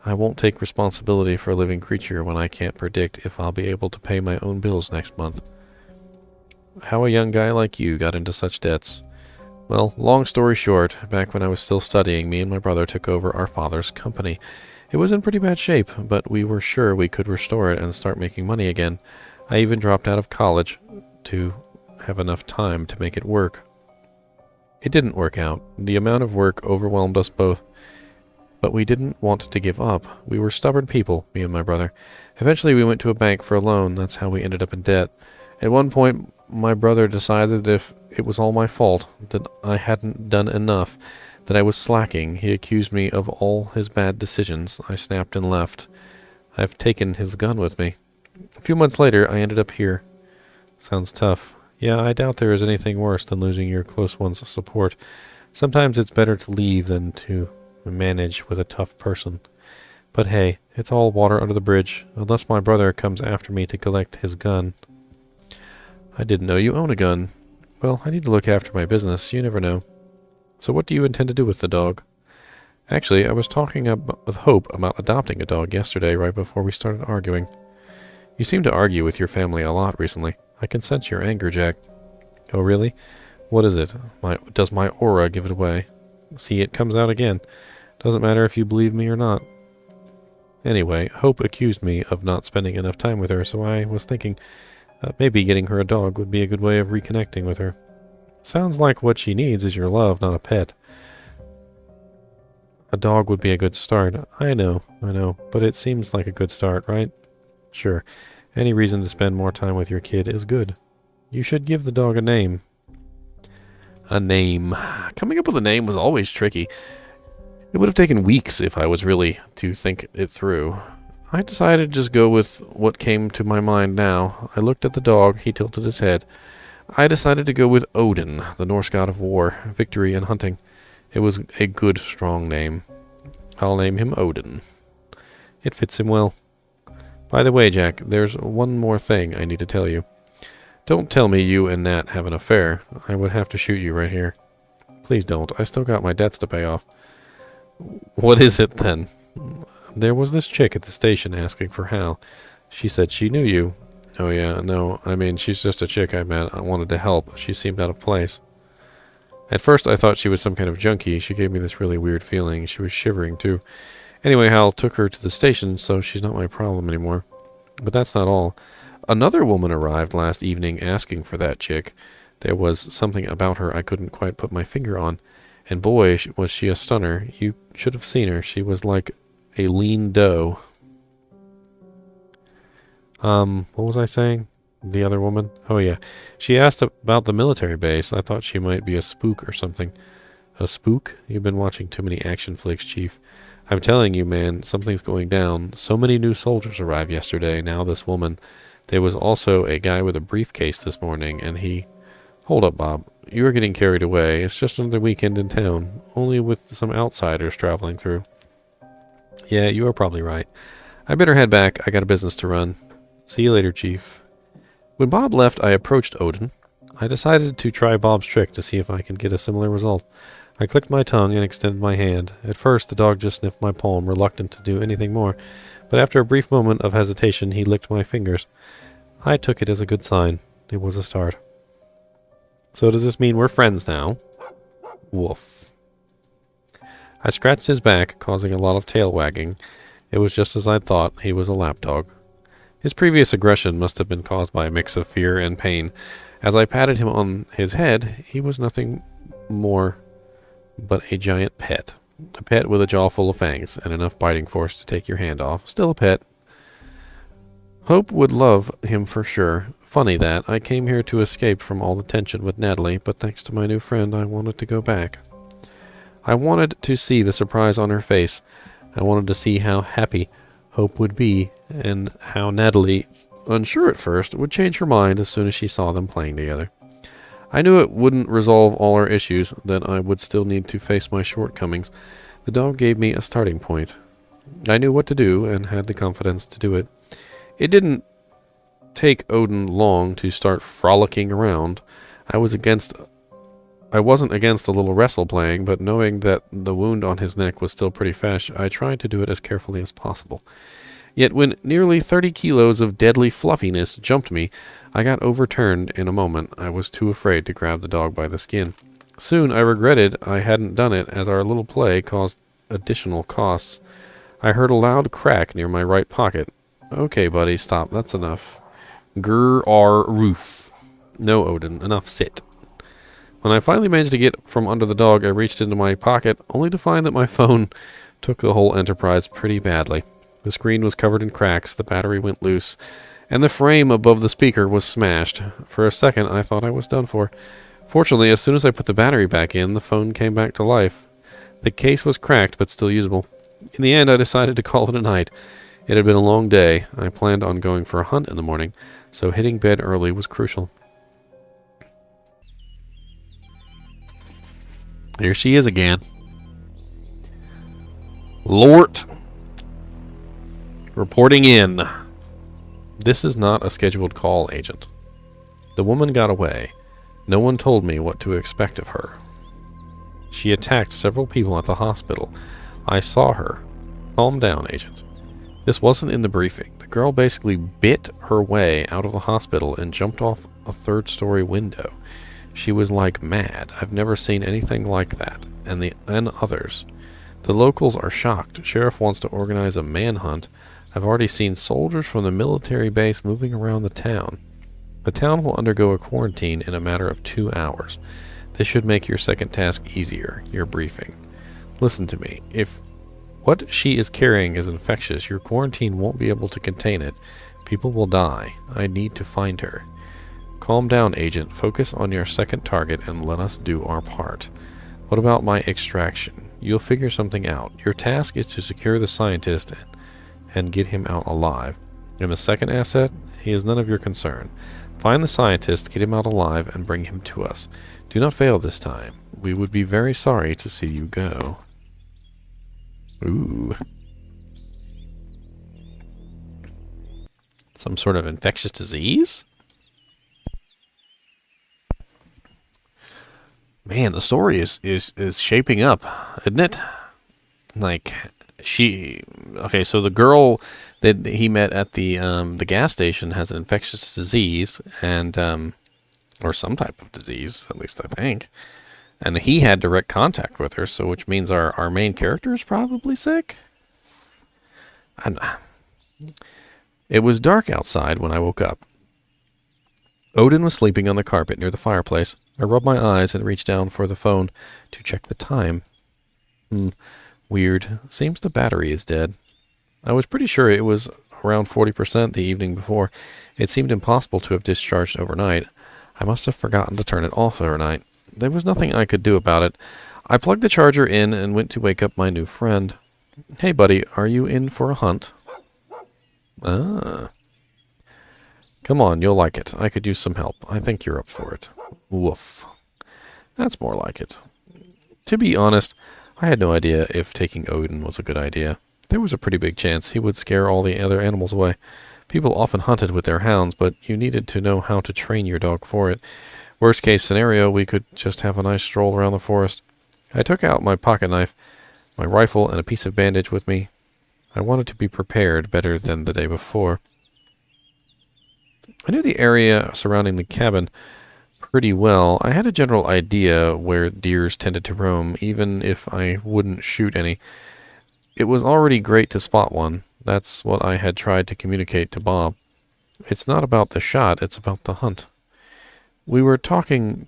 I won't take responsibility for a living creature when I can't predict if I'll be able to pay my own bills next month. How a young guy like you got into such debts. Well, long story short, back when I was still studying, me and my brother took over our father's company. It was in pretty bad shape, but we were sure we could restore it and start making money again. I even dropped out of college to have enough time to make it work. It didn't work out. The amount of work overwhelmed us both. But we didn't want to give up. We were stubborn people, me and my brother. Eventually we went to a bank for a loan. That's how we ended up in debt. At one point, my brother decided if it was all my fault, that I hadn't done enough, that I was slacking. He accused me of all his bad decisions. I snapped and left. I've taken his gun with me. A few months later, I ended up here. Sounds tough. Yeah, I doubt there is anything worse than losing your close one's support. Sometimes it's better to leave than to manage with a tough person. But hey, it's all water under the bridge, unless my brother comes after me to collect his gun. I didn't know you own a gun. Well, I need to look after my business, you never know. So what do you intend to do with the dog? Actually, I was talking with Hope about adopting a dog yesterday, right before we started arguing. You seem to argue with your family a lot recently. I can sense your anger, Jack. Oh, really? What is it? Does my aura give it away? See, it comes out again. Doesn't matter if you believe me or not. Anyway, Hope accused me of not spending enough time with her, so I was thinking maybe getting her a dog would be a good way of reconnecting with her. Sounds like what she needs is your love, not a pet. A dog would be a good start. I know, but it seems like a good start, right? Sure. Any reason to spend more time with your kid is good. You should give the dog a name. A name. Coming up with a name was always tricky. It would have taken weeks if I was really to think it through. I decided to just go with what came to my mind now. I looked at the dog. He tilted his head. I decided to go with Odin, the Norse god of war, victory, and hunting. It was a good, strong name. I'll name him Odin. It fits him well. By the way, Jack, there's one more thing I need to tell you. Don't tell me you and Nat have an affair. I would have to shoot you right here. Please don't. I still got my debts to pay off. What is it, then? There was this chick at the station asking for Hal. She said she knew you. Oh, yeah, no, I mean, she's just a chick I met. I wanted to help. She seemed out of place. At first, I thought she was some kind of junkie. She gave me this really weird feeling. She was shivering, too. Anyway, Hal took her to the station, so she's not my problem anymore. But that's not all. Another woman arrived last evening asking for that chick. There was something about her I couldn't quite put my finger on. And boy, was she a stunner. You should have seen her. She was like a lean doe. What was I saying? The other woman? Oh, yeah. She asked about the military base. I thought she might be a spook or something. A spook? You've been watching too many action flicks, Chief. I'm telling you, man, something's going down. So many new soldiers arrived yesterday. Now this woman. There was also a guy with a briefcase this morning, and he... Hold up, Bob. You are getting carried away. It's just another weekend in town, only with some outsiders traveling through. Yeah, you are probably right. I better head back. I got a business to run. See you later, Chief. When Bob left, I approached Odin. I decided to try Bob's trick to see if I could get a similar result. I clicked my tongue and extended my hand. At first, the dog just sniffed my palm, reluctant to do anything more, but after a brief moment of hesitation, he licked my fingers. I took it as a good sign. It was a start. So does this mean we're friends now? Woof. I scratched his back, causing a lot of tail wagging. It was just as I'd thought. He was a lapdog. His previous aggression must have been caused by a mix of fear and pain. As I patted him on his head, he was nothing more but a giant pet. A pet with a jaw full of fangs and enough biting force to take your hand off. Still a pet. Hope would love him for sure. Funny that. I came here to escape from all the tension with Natalie, but thanks to my new friend, I wanted to go back. I wanted to see the surprise on her face. I wanted to see how happy Hope would be, and how Natalie, unsure at first, would change her mind as soon as she saw them playing together. I knew it wouldn't resolve all our issues, that I would still need to face my shortcomings. The dog gave me a starting point. I knew what to do, and had the confidence to do it. It didn't take Odin long to start frolicking around. I was against I wasn't against the little wrestle playing, but knowing that the wound on his neck was still pretty fresh, I tried to do it as carefully as possible. Yet when nearly 30 kilos of deadly fluffiness jumped me, I got overturned in a moment. I was too afraid to grab the dog by the skin. Soon I regretted I hadn't done it, as our little play caused additional costs. I heard a loud crack near my right pocket. Okay, buddy, stop. That's enough. Grr roof. No, Odin. Enough. Sit. When I finally managed to get from under the dog, I reached into my pocket, only to find that my phone took the whole enterprise pretty badly. The screen was covered in cracks, the battery went loose, and the frame above the speaker was smashed. For a second, I thought I was done for. Fortunately, as soon as I put the battery back in, the phone came back to life. The case was cracked, but still usable. In the end, I decided to call it a night. It had been a long day. I planned on going for a hunt in the morning, so hitting bed early was crucial. Here she is again. Lort. Reporting in. This is not a scheduled call, Agent. The woman got away. No one told me what to expect of her. She attacked several people at the hospital. I saw her. Calm down, Agent. This wasn't in the briefing. The girl basically bit her way out of the hospital and jumped off a third-story window. She was like mad. I've never seen anything like that. And others. The locals are shocked. Sheriff wants to organize a manhunt. I've already seen soldiers from the military base moving around the town. The town will undergo a quarantine in a matter of 2 hours. This should make your second task easier, your briefing. Listen to me. If what she is carrying is infectious, your quarantine won't be able to contain it. People will die. I need to find her. Calm down, Agent. Focus on your second target and let us do our part. What about my extraction? You'll figure something out. Your task is to secure the scientist and get him out alive. And the second asset, he is none of your concern. Find the scientist, get him out alive, and bring him to us. Do not fail this time. We would be very sorry to see you go. Ooh. Some sort of infectious disease? Man, the story is shaping up, isn't it? Like, okay, so the girl that he met at the gas station has an infectious disease, and or some type of disease, at least I think. And he had direct contact with her, so which means our main character is probably sick. It was dark outside when I woke up. Odin was sleeping on the carpet near the fireplace. I rubbed my eyes and reached down for the phone to check the time. Weird. Seems the battery is dead. I was pretty sure it was around 40% the evening before. It seemed impossible to have discharged overnight. I must have forgotten to turn it off overnight. There was nothing I could do about it. I plugged the charger in and went to wake up my new friend. Hey, buddy, are you in for a hunt? Ah. Come on, you'll like it. I could use some help. I think you're up for it. Woof. That's more like it. To be honest, I had no idea if taking Odin was a good idea. There was a pretty big chance he would scare all the other animals away. People often hunted with their hounds, but you needed to know how to train your dog for it. Worst case scenario, we could just have a nice stroll around the forest. I took out my pocket knife, my rifle, and a piece of bandage with me. I wanted to be prepared better than the day before. I knew the area surrounding the cabin pretty well. I had a general idea where deers tended to roam, even if I wouldn't shoot any. It was already great to spot one. That's what I had tried to communicate to Bob. It's not about the shot, it's about the hunt. We were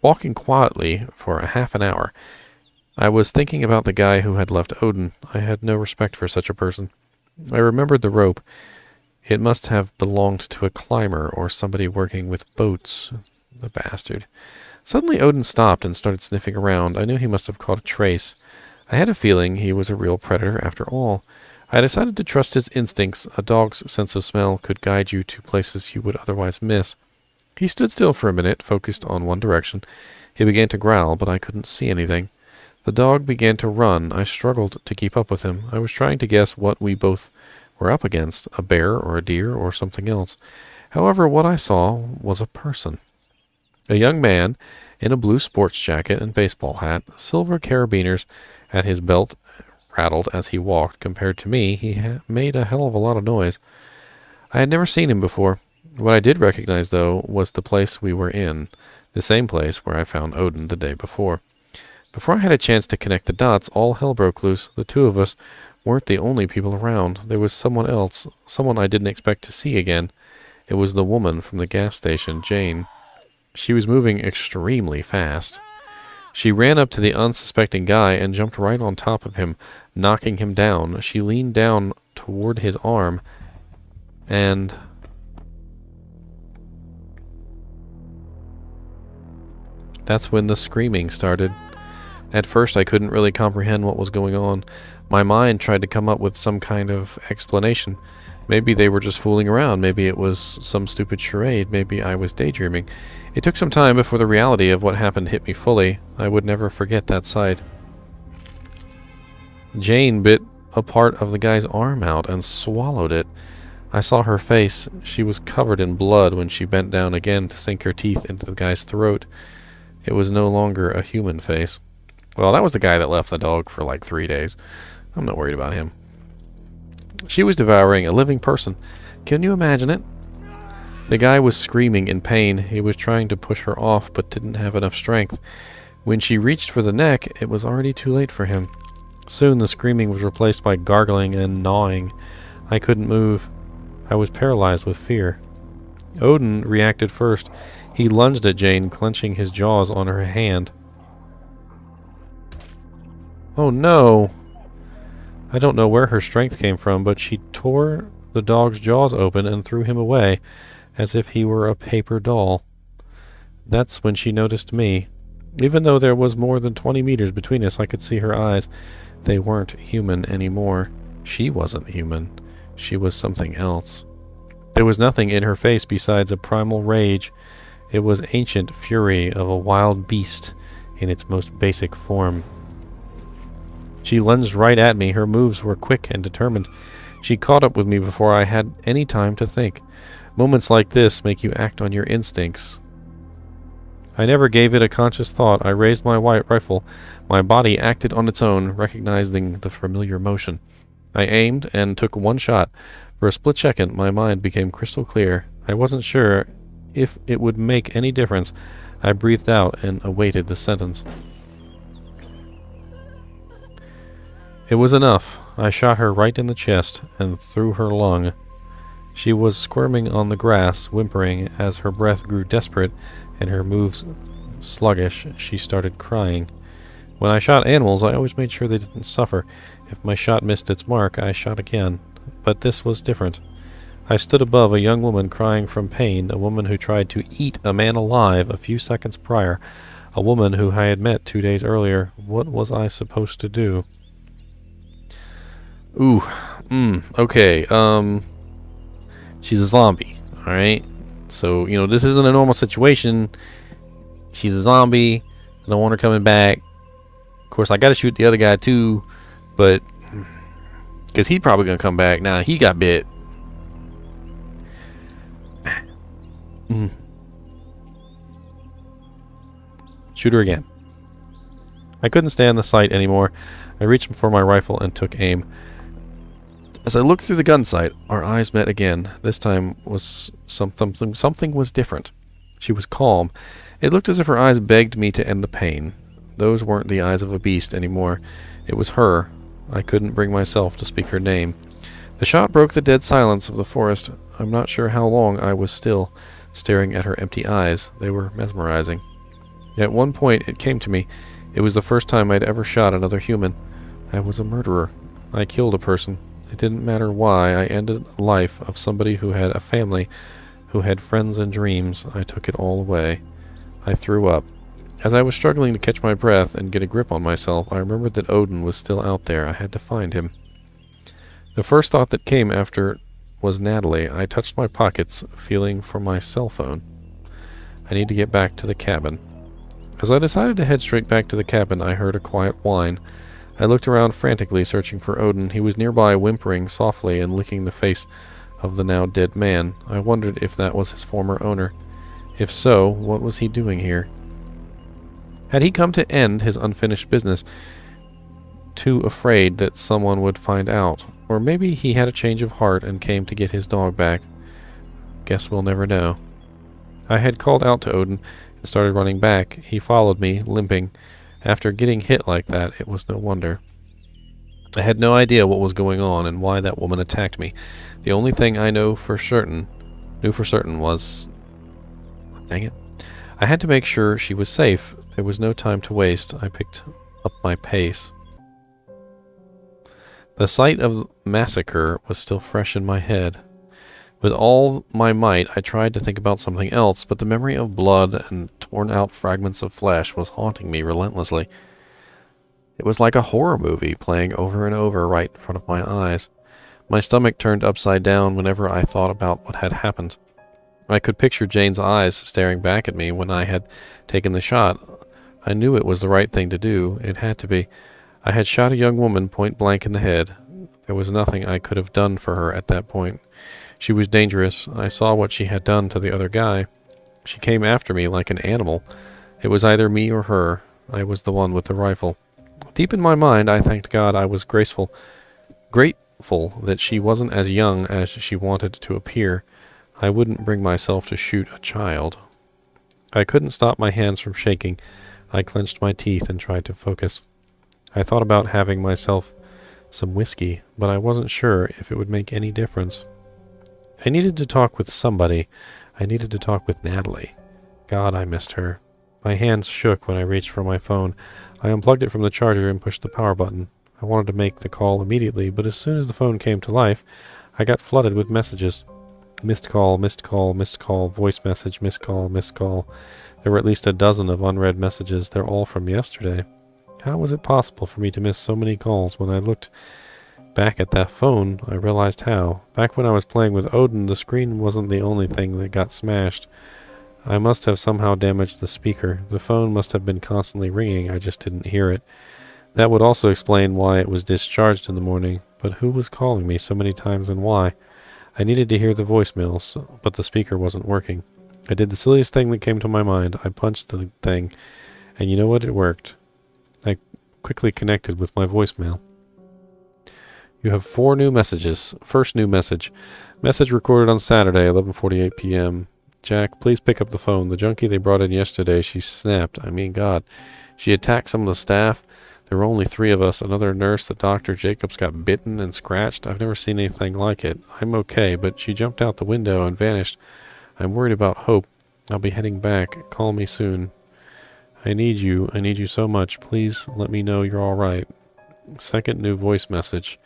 walking quietly for a half an hour. I was thinking about the guy who had left Odin. I had no respect for such a person. I remembered the rope. It must have belonged to a climber or somebody working with boats. The bastard. Suddenly Odin stopped and started sniffing around. I knew he must have caught a trace. I had a feeling he was a real predator after all. I decided to trust his instincts. A dog's sense of smell could guide you to places you would otherwise miss. He stood still for a minute, focused on one direction. He began to growl, but I couldn't see anything. The dog began to run. I struggled to keep up with him. I was trying to guess what we both were up against, a bear or a deer or something else. However, what I saw was a person. A young man in a blue sports jacket and baseball hat, silver carabiners at his belt rattled as he walked. Compared to me, he made a hell of a lot of noise. I had never seen him before. What I did recognize, though, was the place we were in, the same place where I found Odin the day before. Before I had a chance to connect the dots, all hell broke loose. The two of us weren't the only people around. There was someone else, someone I didn't expect to see again. It was the woman from the gas station, Jane. She was moving extremely fast. She ran up to the unsuspecting guy and jumped right on top of him, knocking him down. She leaned down toward his arm, and that's when the screaming started. At first, I couldn't really comprehend what was going on. My mind tried to come up with some kind of explanation. Maybe they were just fooling around. Maybe it was some stupid charade. Maybe I was daydreaming. It took some time before the reality of what happened hit me fully. I would never forget that sight. Jane bit a part of the guy's arm out and swallowed it. I saw her face. She was covered in blood when she bent down again to sink her teeth into the guy's throat. It was no longer a human face. Well, that was the guy that left the dog for like 3 days. I'm not worried about him. She was devouring a living person. Can you imagine it? The guy was screaming in pain. He was trying to push her off, but didn't have enough strength. When she reached for the neck, it was already too late for him. Soon the screaming was replaced by gargling and gnawing. I couldn't move. I was paralyzed with fear. Odin reacted first. He lunged at Jane, clenching his jaws on her hand. Oh no! I don't know where her strength came from, but she tore the dog's jaws open and threw him away, as if he were a paper doll. That's when she noticed me. Even though there was more than 20 meters between us, I could see her eyes. They weren't human anymore. She wasn't human. She was something else. There was nothing in her face besides a primal rage. It was ancient fury of a wild beast in its most basic form. She lunged right at me. Her moves were quick and determined. She caught up with me before I had any time to think. Moments like this make you act on your instincts. I never gave it a conscious thought. I raised my white rifle. My body acted on its own, recognizing the familiar motion. I aimed and took one shot. For a split second, my mind became crystal clear. I wasn't sure if it would make any difference. I breathed out and awaited the sentence. It was enough. I shot her right in the chest and through her lung. She was squirming on the grass, whimpering as her breath grew desperate and her moves sluggish. She started crying. When I shot animals, I always made sure they didn't suffer. If my shot missed its mark, I shot again. But this was different. I stood above a young woman crying from pain, a woman who tried to eat a man alive a few seconds prior, a woman who I had met 2 days earlier. What was I supposed to do? Ooh, okay, she's a zombie, alright? So, you know, this isn't a normal situation. She's a zombie. I don't want her coming back. Of course, I gotta shoot the other guy too, but because he's probably gonna come back. Now, he got bit. Shoot her again. I couldn't stand the sight anymore. I reached for my rifle and took aim. As I looked through the gun sight, our eyes met again. This time was something was different. She was calm. It looked as if her eyes begged me to end the pain. Those weren't the eyes of a beast anymore. It was her. I couldn't bring myself to speak her name. The shot broke the dead silence of the forest. I'm not sure how long I was still, staring at her empty eyes. They were mesmerizing. At one point it came to me. It was the first time I'd ever shot another human. I was a murderer. I killed a person. It didn't matter why. I ended the life of somebody who had a family, who had friends and dreams. I took it all away. I threw up. As I was struggling to catch my breath and get a grip on myself, I remembered that Odin was still out there. I had to find him. The first thought that came after was Natalie. I touched my pockets, feeling for my cell phone. I need to get back to the cabin. As I decided to head straight back to the cabin, I heard a quiet whine. I looked around frantically, searching for Odin. He was nearby, whimpering softly and licking the face of the now dead man. I wondered if that was his former owner. If so, what was he doing here? Had he come to end his unfinished business, too afraid that someone would find out? Or maybe he had a change of heart and came to get his dog back. Guess we'll never know. I had called out to Odin and started running back. He followed me, limping. After getting hit like that, it was no wonder. I had no idea what was going on and why that woman attacked me. The only thing I knew for certain was... Dang it. I had to make sure she was safe. There was no time to waste. I picked up my pace. The sight of the massacre was still fresh in my head. With all my might, I tried to think about something else, but the memory of blood and torn-out fragments of flesh was haunting me relentlessly. It was like a horror movie playing over and over right in front of my eyes. My stomach turned upside down whenever I thought about what had happened. I could picture Jane's eyes staring back at me when I had taken the shot. I knew it was the right thing to do. It had to be. I had shot a young woman point blank in the head. There was nothing I could have done for her at that point. She was dangerous. I saw what she had done to the other guy. She came after me like an animal. It was either me or her. I was the one with the rifle. Deep in my mind, I thanked God I was grateful that she wasn't as young as she wanted to appear. I wouldn't bring myself to shoot a child. I couldn't stop my hands from shaking. I clenched my teeth and tried to focus. I thought about having myself some whiskey, but I wasn't sure if it would make any difference. I needed to talk with somebody. I needed to talk with Natalie. God, I missed her. My hands shook when I reached for my phone. I unplugged it from the charger and pushed the power button. I wanted to make the call immediately, but as soon as the phone came to life, I got flooded with messages. Missed call, missed call, missed call, voice message, missed call, missed call. There were at least a dozen of unread messages. They're all from yesterday. How was it possible for me to miss so many calls? When I looked back at that phone, I realized how. Back when I was playing with Odin, the screen wasn't the only thing that got smashed. I must have somehow damaged the speaker. The phone must have been constantly ringing. I just didn't hear it. That would also explain why it was discharged in the morning. But who was calling me so many times and why? I needed to hear the voicemails, but the speaker wasn't working. I did the silliest thing that came to my mind. I punched the thing, and you know what? It worked. I quickly connected with my voicemail. You have 4 new messages. First new message. Message recorded on Saturday, 11:48 p.m. Jack, please pick up the phone. The junkie they brought in yesterday, she snapped. I mean, God. She attacked some of the staff. There were only 3 of us. Another nurse, the doctor. Jacobs got bitten and scratched. I've never seen anything like it. I'm okay, but she jumped out the window and vanished. I'm worried about Hope. I'll be heading back. Call me soon. I need you. I need you so much. Please let me know you're all right. Second new voice message.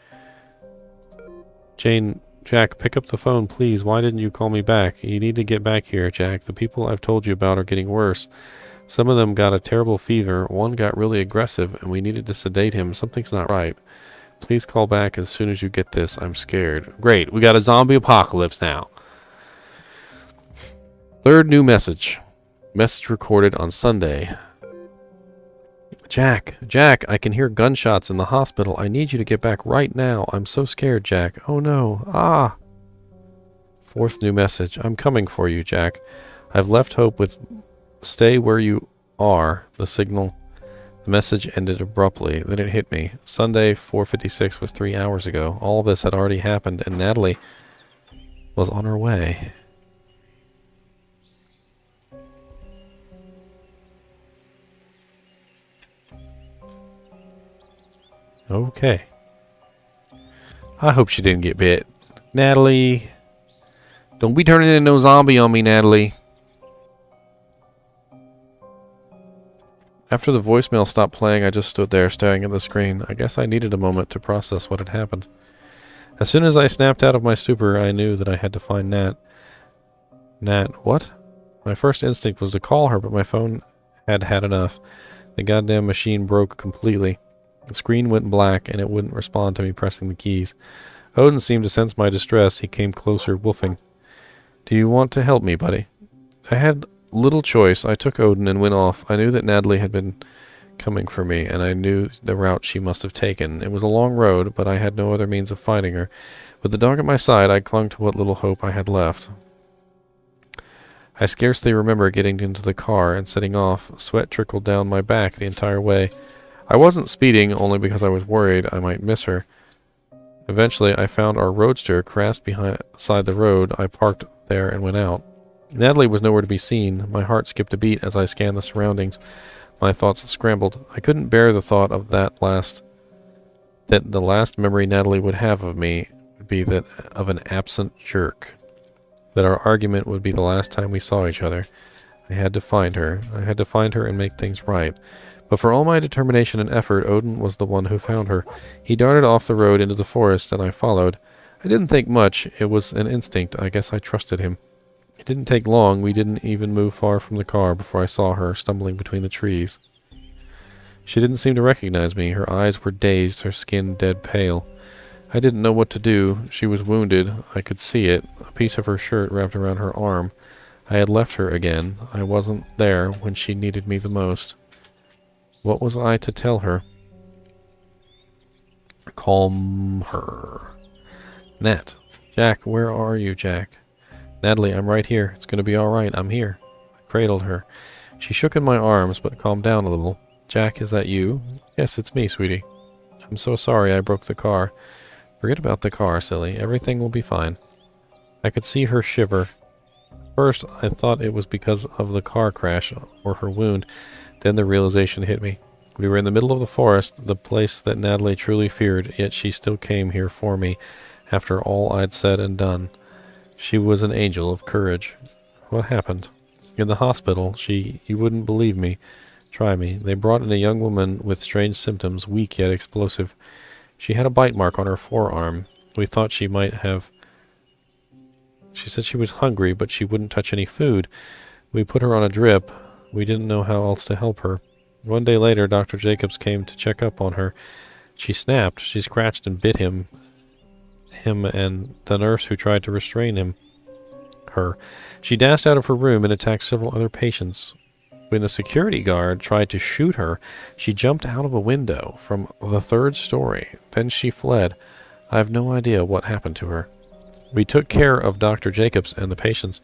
Jack, pick up the phone, please. Why didn't you call me back? You need to get back here, Jack. The people I've told you about are getting worse. Some of them got a terrible fever. One got really aggressive, and we needed to sedate him. Something's not right. Please call back as soon as you get this. I'm scared. Great. We got a zombie apocalypse now. Third new message. Message recorded on Sunday. Jack, I can hear gunshots in the hospital. I need you to get back right now. I'm so scared, Jack. Oh no. Ah. Fourth new message. I'm coming for you, Jack. I've left Hope with stay where you are. The signal. The message ended abruptly. Then it hit me. Sunday, 4:56 was 3 hours ago. All of this had already happened, and Natalie was on her way. Okay. I hope she didn't get bit. Natalie. Don't be turning into no zombie on me, Natalie. After the voicemail stopped playing, I just stood there staring at the screen. I guess I needed a moment to process what had happened. As soon as I snapped out of my stupor, I knew that I had to find Nat. Nat, what? My first instinct was to call her, but my phone had had enough. The goddamn machine broke completely. The screen went black, and it wouldn't respond to me pressing the keys. Odin seemed to sense my distress. He came closer, woofing. Do you want to help me, buddy? I had little choice. I took Odin and went off. I knew that Natalie had been coming for me, and I knew the route she must have taken. It was a long road, but I had no other means of finding her. With the dog at my side, I clung to what little hope I had left. I scarcely remember getting into the car and setting off. Sweat trickled down my back the entire way. I wasn't speeding only because I was worried I might miss her. Eventually, I found our roadster crashed beside the road. I parked there and went out. Natalie was nowhere to be seen. My heart skipped a beat as I scanned the surroundings. My thoughts scrambled. I couldn't bear the thought of that the last memory Natalie would have of me would be that of an absent jerk. That our argument would be the last time we saw each other. I had to find her. I had to find her and make things right. But for all my determination and effort, Odin was the one who found her. He darted off the road into the forest, and I followed. I didn't think much. It was an instinct. I guess I trusted him. It didn't take long. We didn't even move far from the car before I saw her stumbling between the trees. She didn't seem to recognize me. Her eyes were dazed, her skin dead pale. I didn't know what to do. She was wounded. I could see it. A piece of her shirt wrapped around her arm. I had left her again. I wasn't there when she needed me the most. What was I to tell her? Calm her. Nat. Jack, where are you, Jack? Natalie, I'm right here. It's going to be all right. I'm here. I cradled her. She shook in my arms, but calmed down a little. Jack, is that you? Yes, it's me, sweetie. I'm so sorry I broke the car. Forget about the car, silly. Everything will be fine. I could see her shiver. First, I thought it was because of the car crash or her wound. Then the realization hit me. We were in the middle of the forest, the place that Natalie truly feared, yet she still came here for me after all I'd said and done. She was an angel of courage. What happened? In the hospital, you wouldn't believe me. Try me. They brought in a young woman with strange symptoms, weak yet explosive. She had a bite mark on her forearm. We thought she might have... She said she was hungry, but she wouldn't touch any food. We put her on a drip. We didn't know how else to help her. One day later, Dr. Jacobs came to check up on her. She snapped. She scratched and bit him and the nurse who tried to restrain her. She dashed out of her room and attacked several other patients. When a security guard tried to shoot her, she jumped out of a window from the 3rd story. Then she fled. I have no idea what happened to her. We took care of Dr. Jacobs and the patients,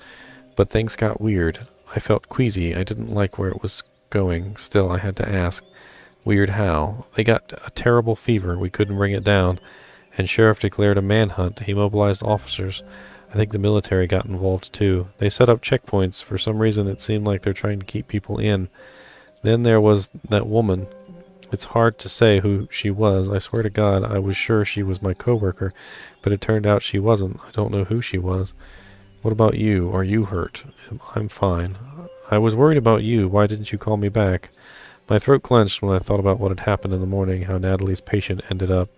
but things got weird. I felt queasy. I didn't like where it was going. Still, I had to ask. Weird how? They got a terrible fever. We couldn't bring it down. And sheriff declared a manhunt. He mobilized officers. I think the military got involved too. They set up checkpoints. For some reason, it seemed like they're trying to keep people in. Then there was that woman. It's hard to say who she was. I swear to God, I was sure she was my coworker, but it turned out she wasn't. I don't know who she was. What about you? Are you hurt? I'm fine. I was worried about you. Why didn't you call me back? My throat clenched when I thought about what had happened in the morning, how Natalie's patient ended up.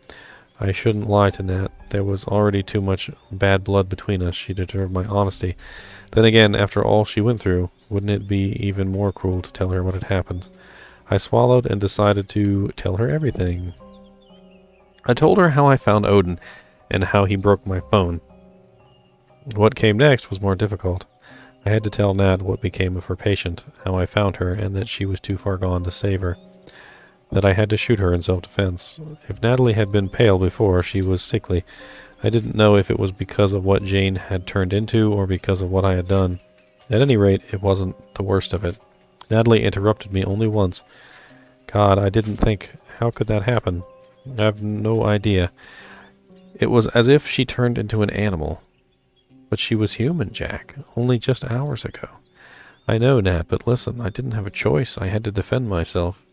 I shouldn't lie to Nat. There was already too much bad blood between us. She deserved my honesty. Then again, after all she went through, wouldn't it be even more cruel to tell her what had happened? I swallowed and decided to tell her everything. I told her how I found Odin and how he broke my phone. What came next was more difficult. I had to tell Nat what became of her patient, how I found her, and that she was too far gone to save her. That I had to shoot her in self-defense. If Natalie had been pale before, she was sickly. I didn't know if it was because of what Jane had turned into or because of what I had done. At any rate, it wasn't the worst of it. Natalie interrupted me only once. God, I didn't think. How could that happen? I have no idea. It was as if she turned into an animal. But she was human, Jack. Only just hours ago. I know, Nat, but listen, I didn't have a choice. I had to defend myself.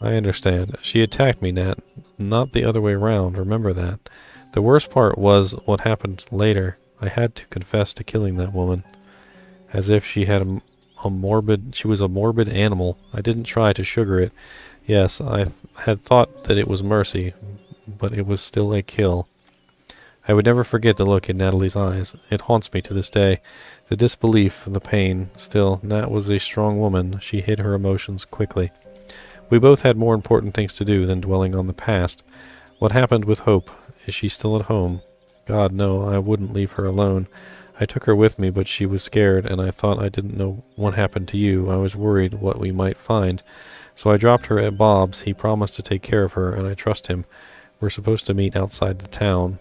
I understand. She attacked me, Nat. Not the other way around. Remember that. The worst part was what happened later. I had to confess to killing that woman. As if she had she was a morbid animal. I didn't try to sugar it. Yes, I had thought that it was mercy, but it was still a kill. I would never forget the look in Natalie's eyes. It haunts me to this day. The disbelief, the pain. Still, Nat was a strong woman. She hid her emotions quickly. We both had more important things to do than dwelling on the past. What happened with Hope? Is she still at home? God, no, I wouldn't leave her alone. I took her with me, but she was scared, and I thought I didn't know what happened to you. I was worried what we might find. So I dropped her at Bob's. He promised to take care of her, and I trust him. We're supposed to meet outside the town.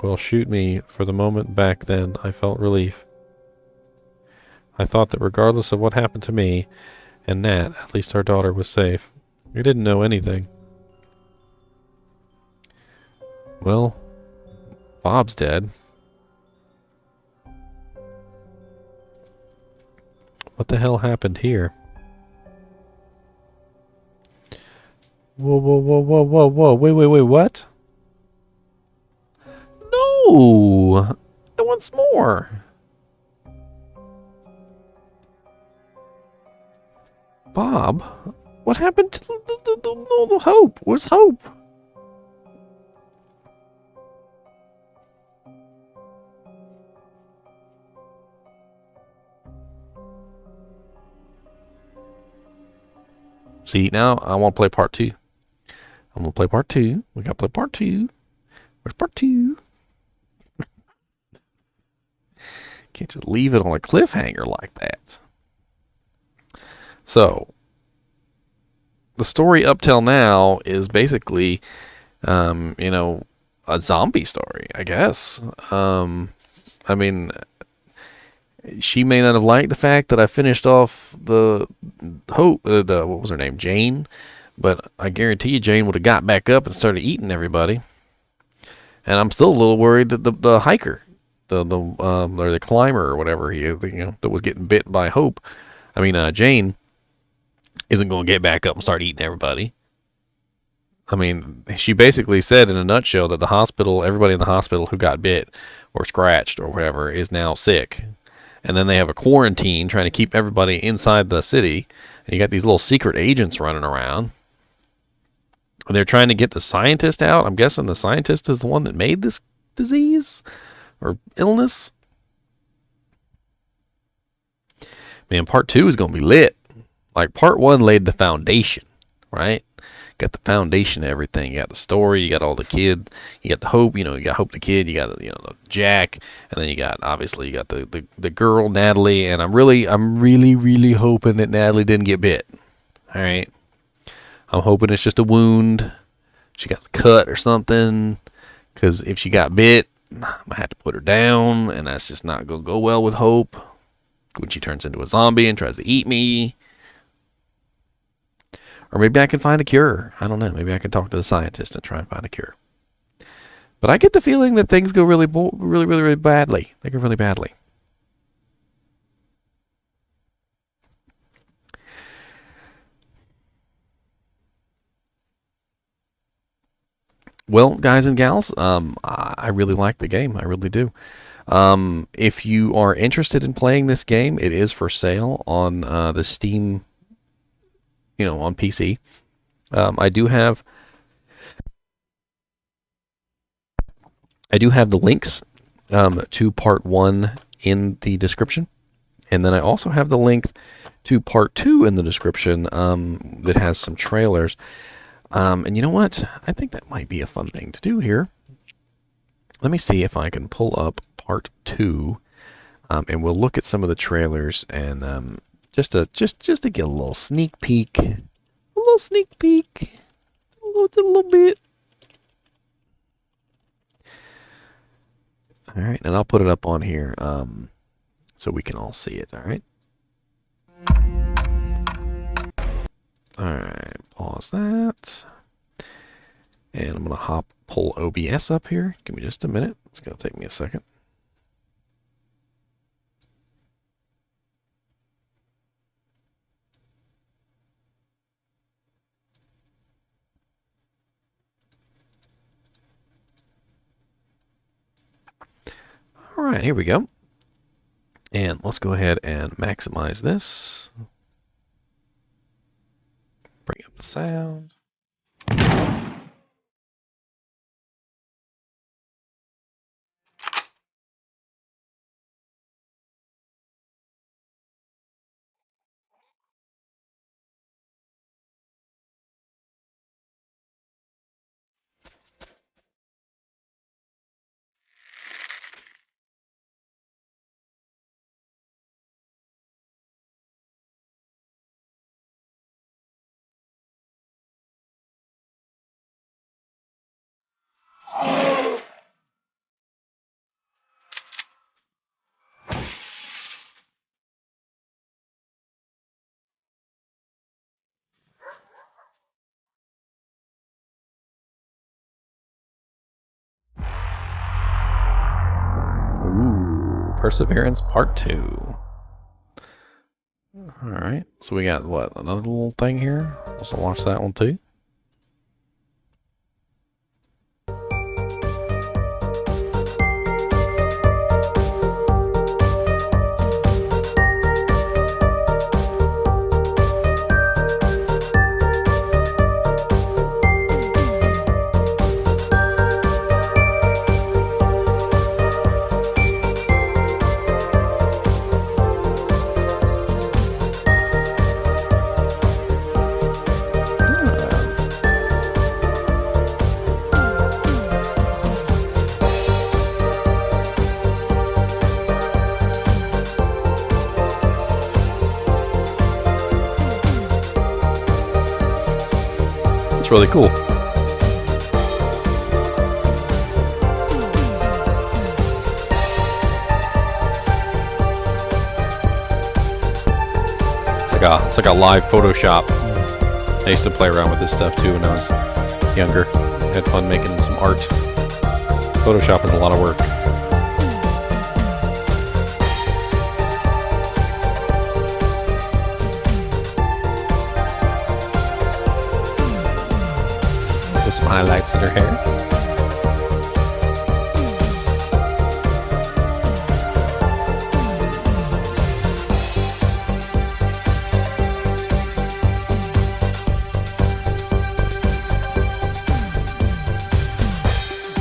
Well, shoot me. For the moment back then, I felt relief. I thought that regardless of what happened to me and Nat, at least our daughter was safe. We didn't know anything. Well, Bob's dead. What the hell happened here? Whoa, whoa, whoa, whoa, whoa, whoa. Wait, wait, wait, what? No! I want some more. Bob? What happened to the Hope? Where's Hope? See, now I want to play part 2. I'm going to play part 2. We got to play part 2. Where's part 2? Can't just leave it on a cliffhanger like that. So, the story up till now is basically, a zombie story, I guess. I mean, she may not have liked the fact that I finished off the Hope, what was her name, Jane, but I guarantee you Jane would have got back up and started eating everybody. And I'm still a little worried that the hiker, or the climber or whatever that was getting bit by Hope, Jane, isn't going to get back up and start eating everybody. I mean, she basically said in a nutshell that everybody in the hospital who got bit or scratched or whatever is now sick. And then they have a quarantine trying to keep everybody inside the city. And you got these little secret agents running around. And they're trying to get the scientist out. I'm guessing the scientist is the one that made this disease or illness. Man, part 2 is going to be lit. Like, part 1 laid the foundation, right? Got the foundation of everything. You got the story. You got all the kid. You got the Hope. You got Hope the kid. You got the Jack, and then you got the girl Natalie. And I'm really hoping that Natalie didn't get bit. All right, I'm hoping it's just a wound. She got cut or something. Because if she got bit, I'm gonna have to put her down, and that's just not gonna go well with Hope when she turns into a zombie and tries to eat me. Or maybe I can find a cure. I don't know. Maybe I can talk to the scientist and try and find a cure. But I get the feeling that things go really badly. They go really badly. Well, guys and gals, I really like the game. I really do. If you are interested in playing this game, it is for sale on the Steam, on PC. I do have the links to part 1 in the description, and then I also have the link to part 2 in the description that has some trailers. And you know what? I think that might be a fun thing to do here. Let me see if I can pull up part 2, and we'll look at some of the trailers and just to get a little sneak peek, a little bit. All right, and I'll put it up on here so we can all see it. All right. All right, pause that. And I'm going to pull OBS up here. Give me just a minute. It's going to take me a second. All right, here we go. And let's go ahead and maximize this. Bring up the sound. Ooh, Perseverance Part 2. Alright, so we got, what, another little thing here? Let's watch that one too. It's really cool. It's like a live Photoshop. I used to play around with this stuff too when I was younger. Had fun making some art. Photoshop is a lot of work. Put some highlights in her hair.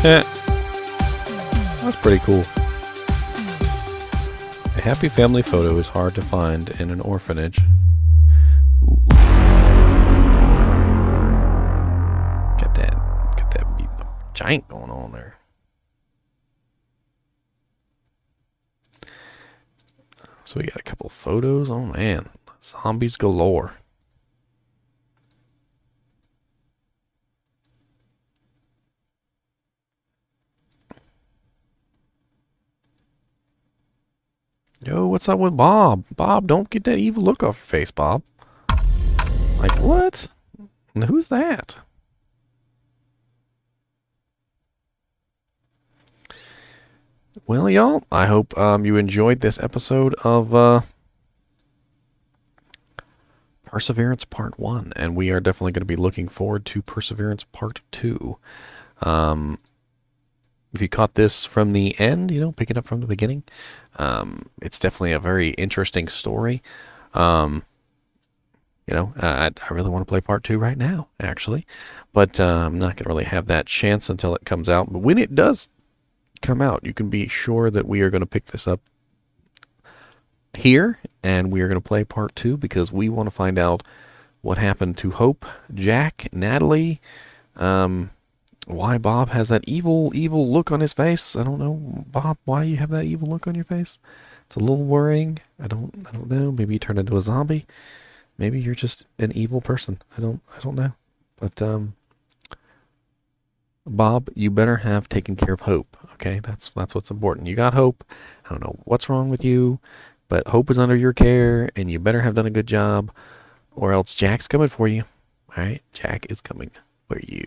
Yeah, that's pretty cool. A happy family photo is hard to find in an orphanage. Ooh. Got that giant going on there. So we got a couple photos. Oh man, zombies galore. Yo, what's up with Bob? Bob, don't get that evil look off your face, Bob. Like, what? And who's that? Well, y'all, I hope you enjoyed this episode of Perseverance Part 1. And we are definitely going to be looking forward to Perseverance Part 2. If you caught this from the end, you know, pick it up from the beginning. It's definitely a very interesting story. I really want to play part 2 right now, actually. But I'm not going to really have that chance until it comes out. But when it does come out, you can be sure that we are going to pick this up here. And we are going to play part 2 because we want to find out what happened to Hope, Jack, Natalie, why Bob has that evil look on his face. I don't know, Bob, why you have that evil look on your face. It's a little worrying. I don't know. Maybe you turned into a zombie. Maybe you're just an evil person. I don't know. But Bob, you better have taken care of Hope. Okay, that's what's important. You got Hope. I don't know what's wrong with you, but Hope is under your care, and you better have done a good job, or else Jack's coming for you. All right, Jack is coming for you.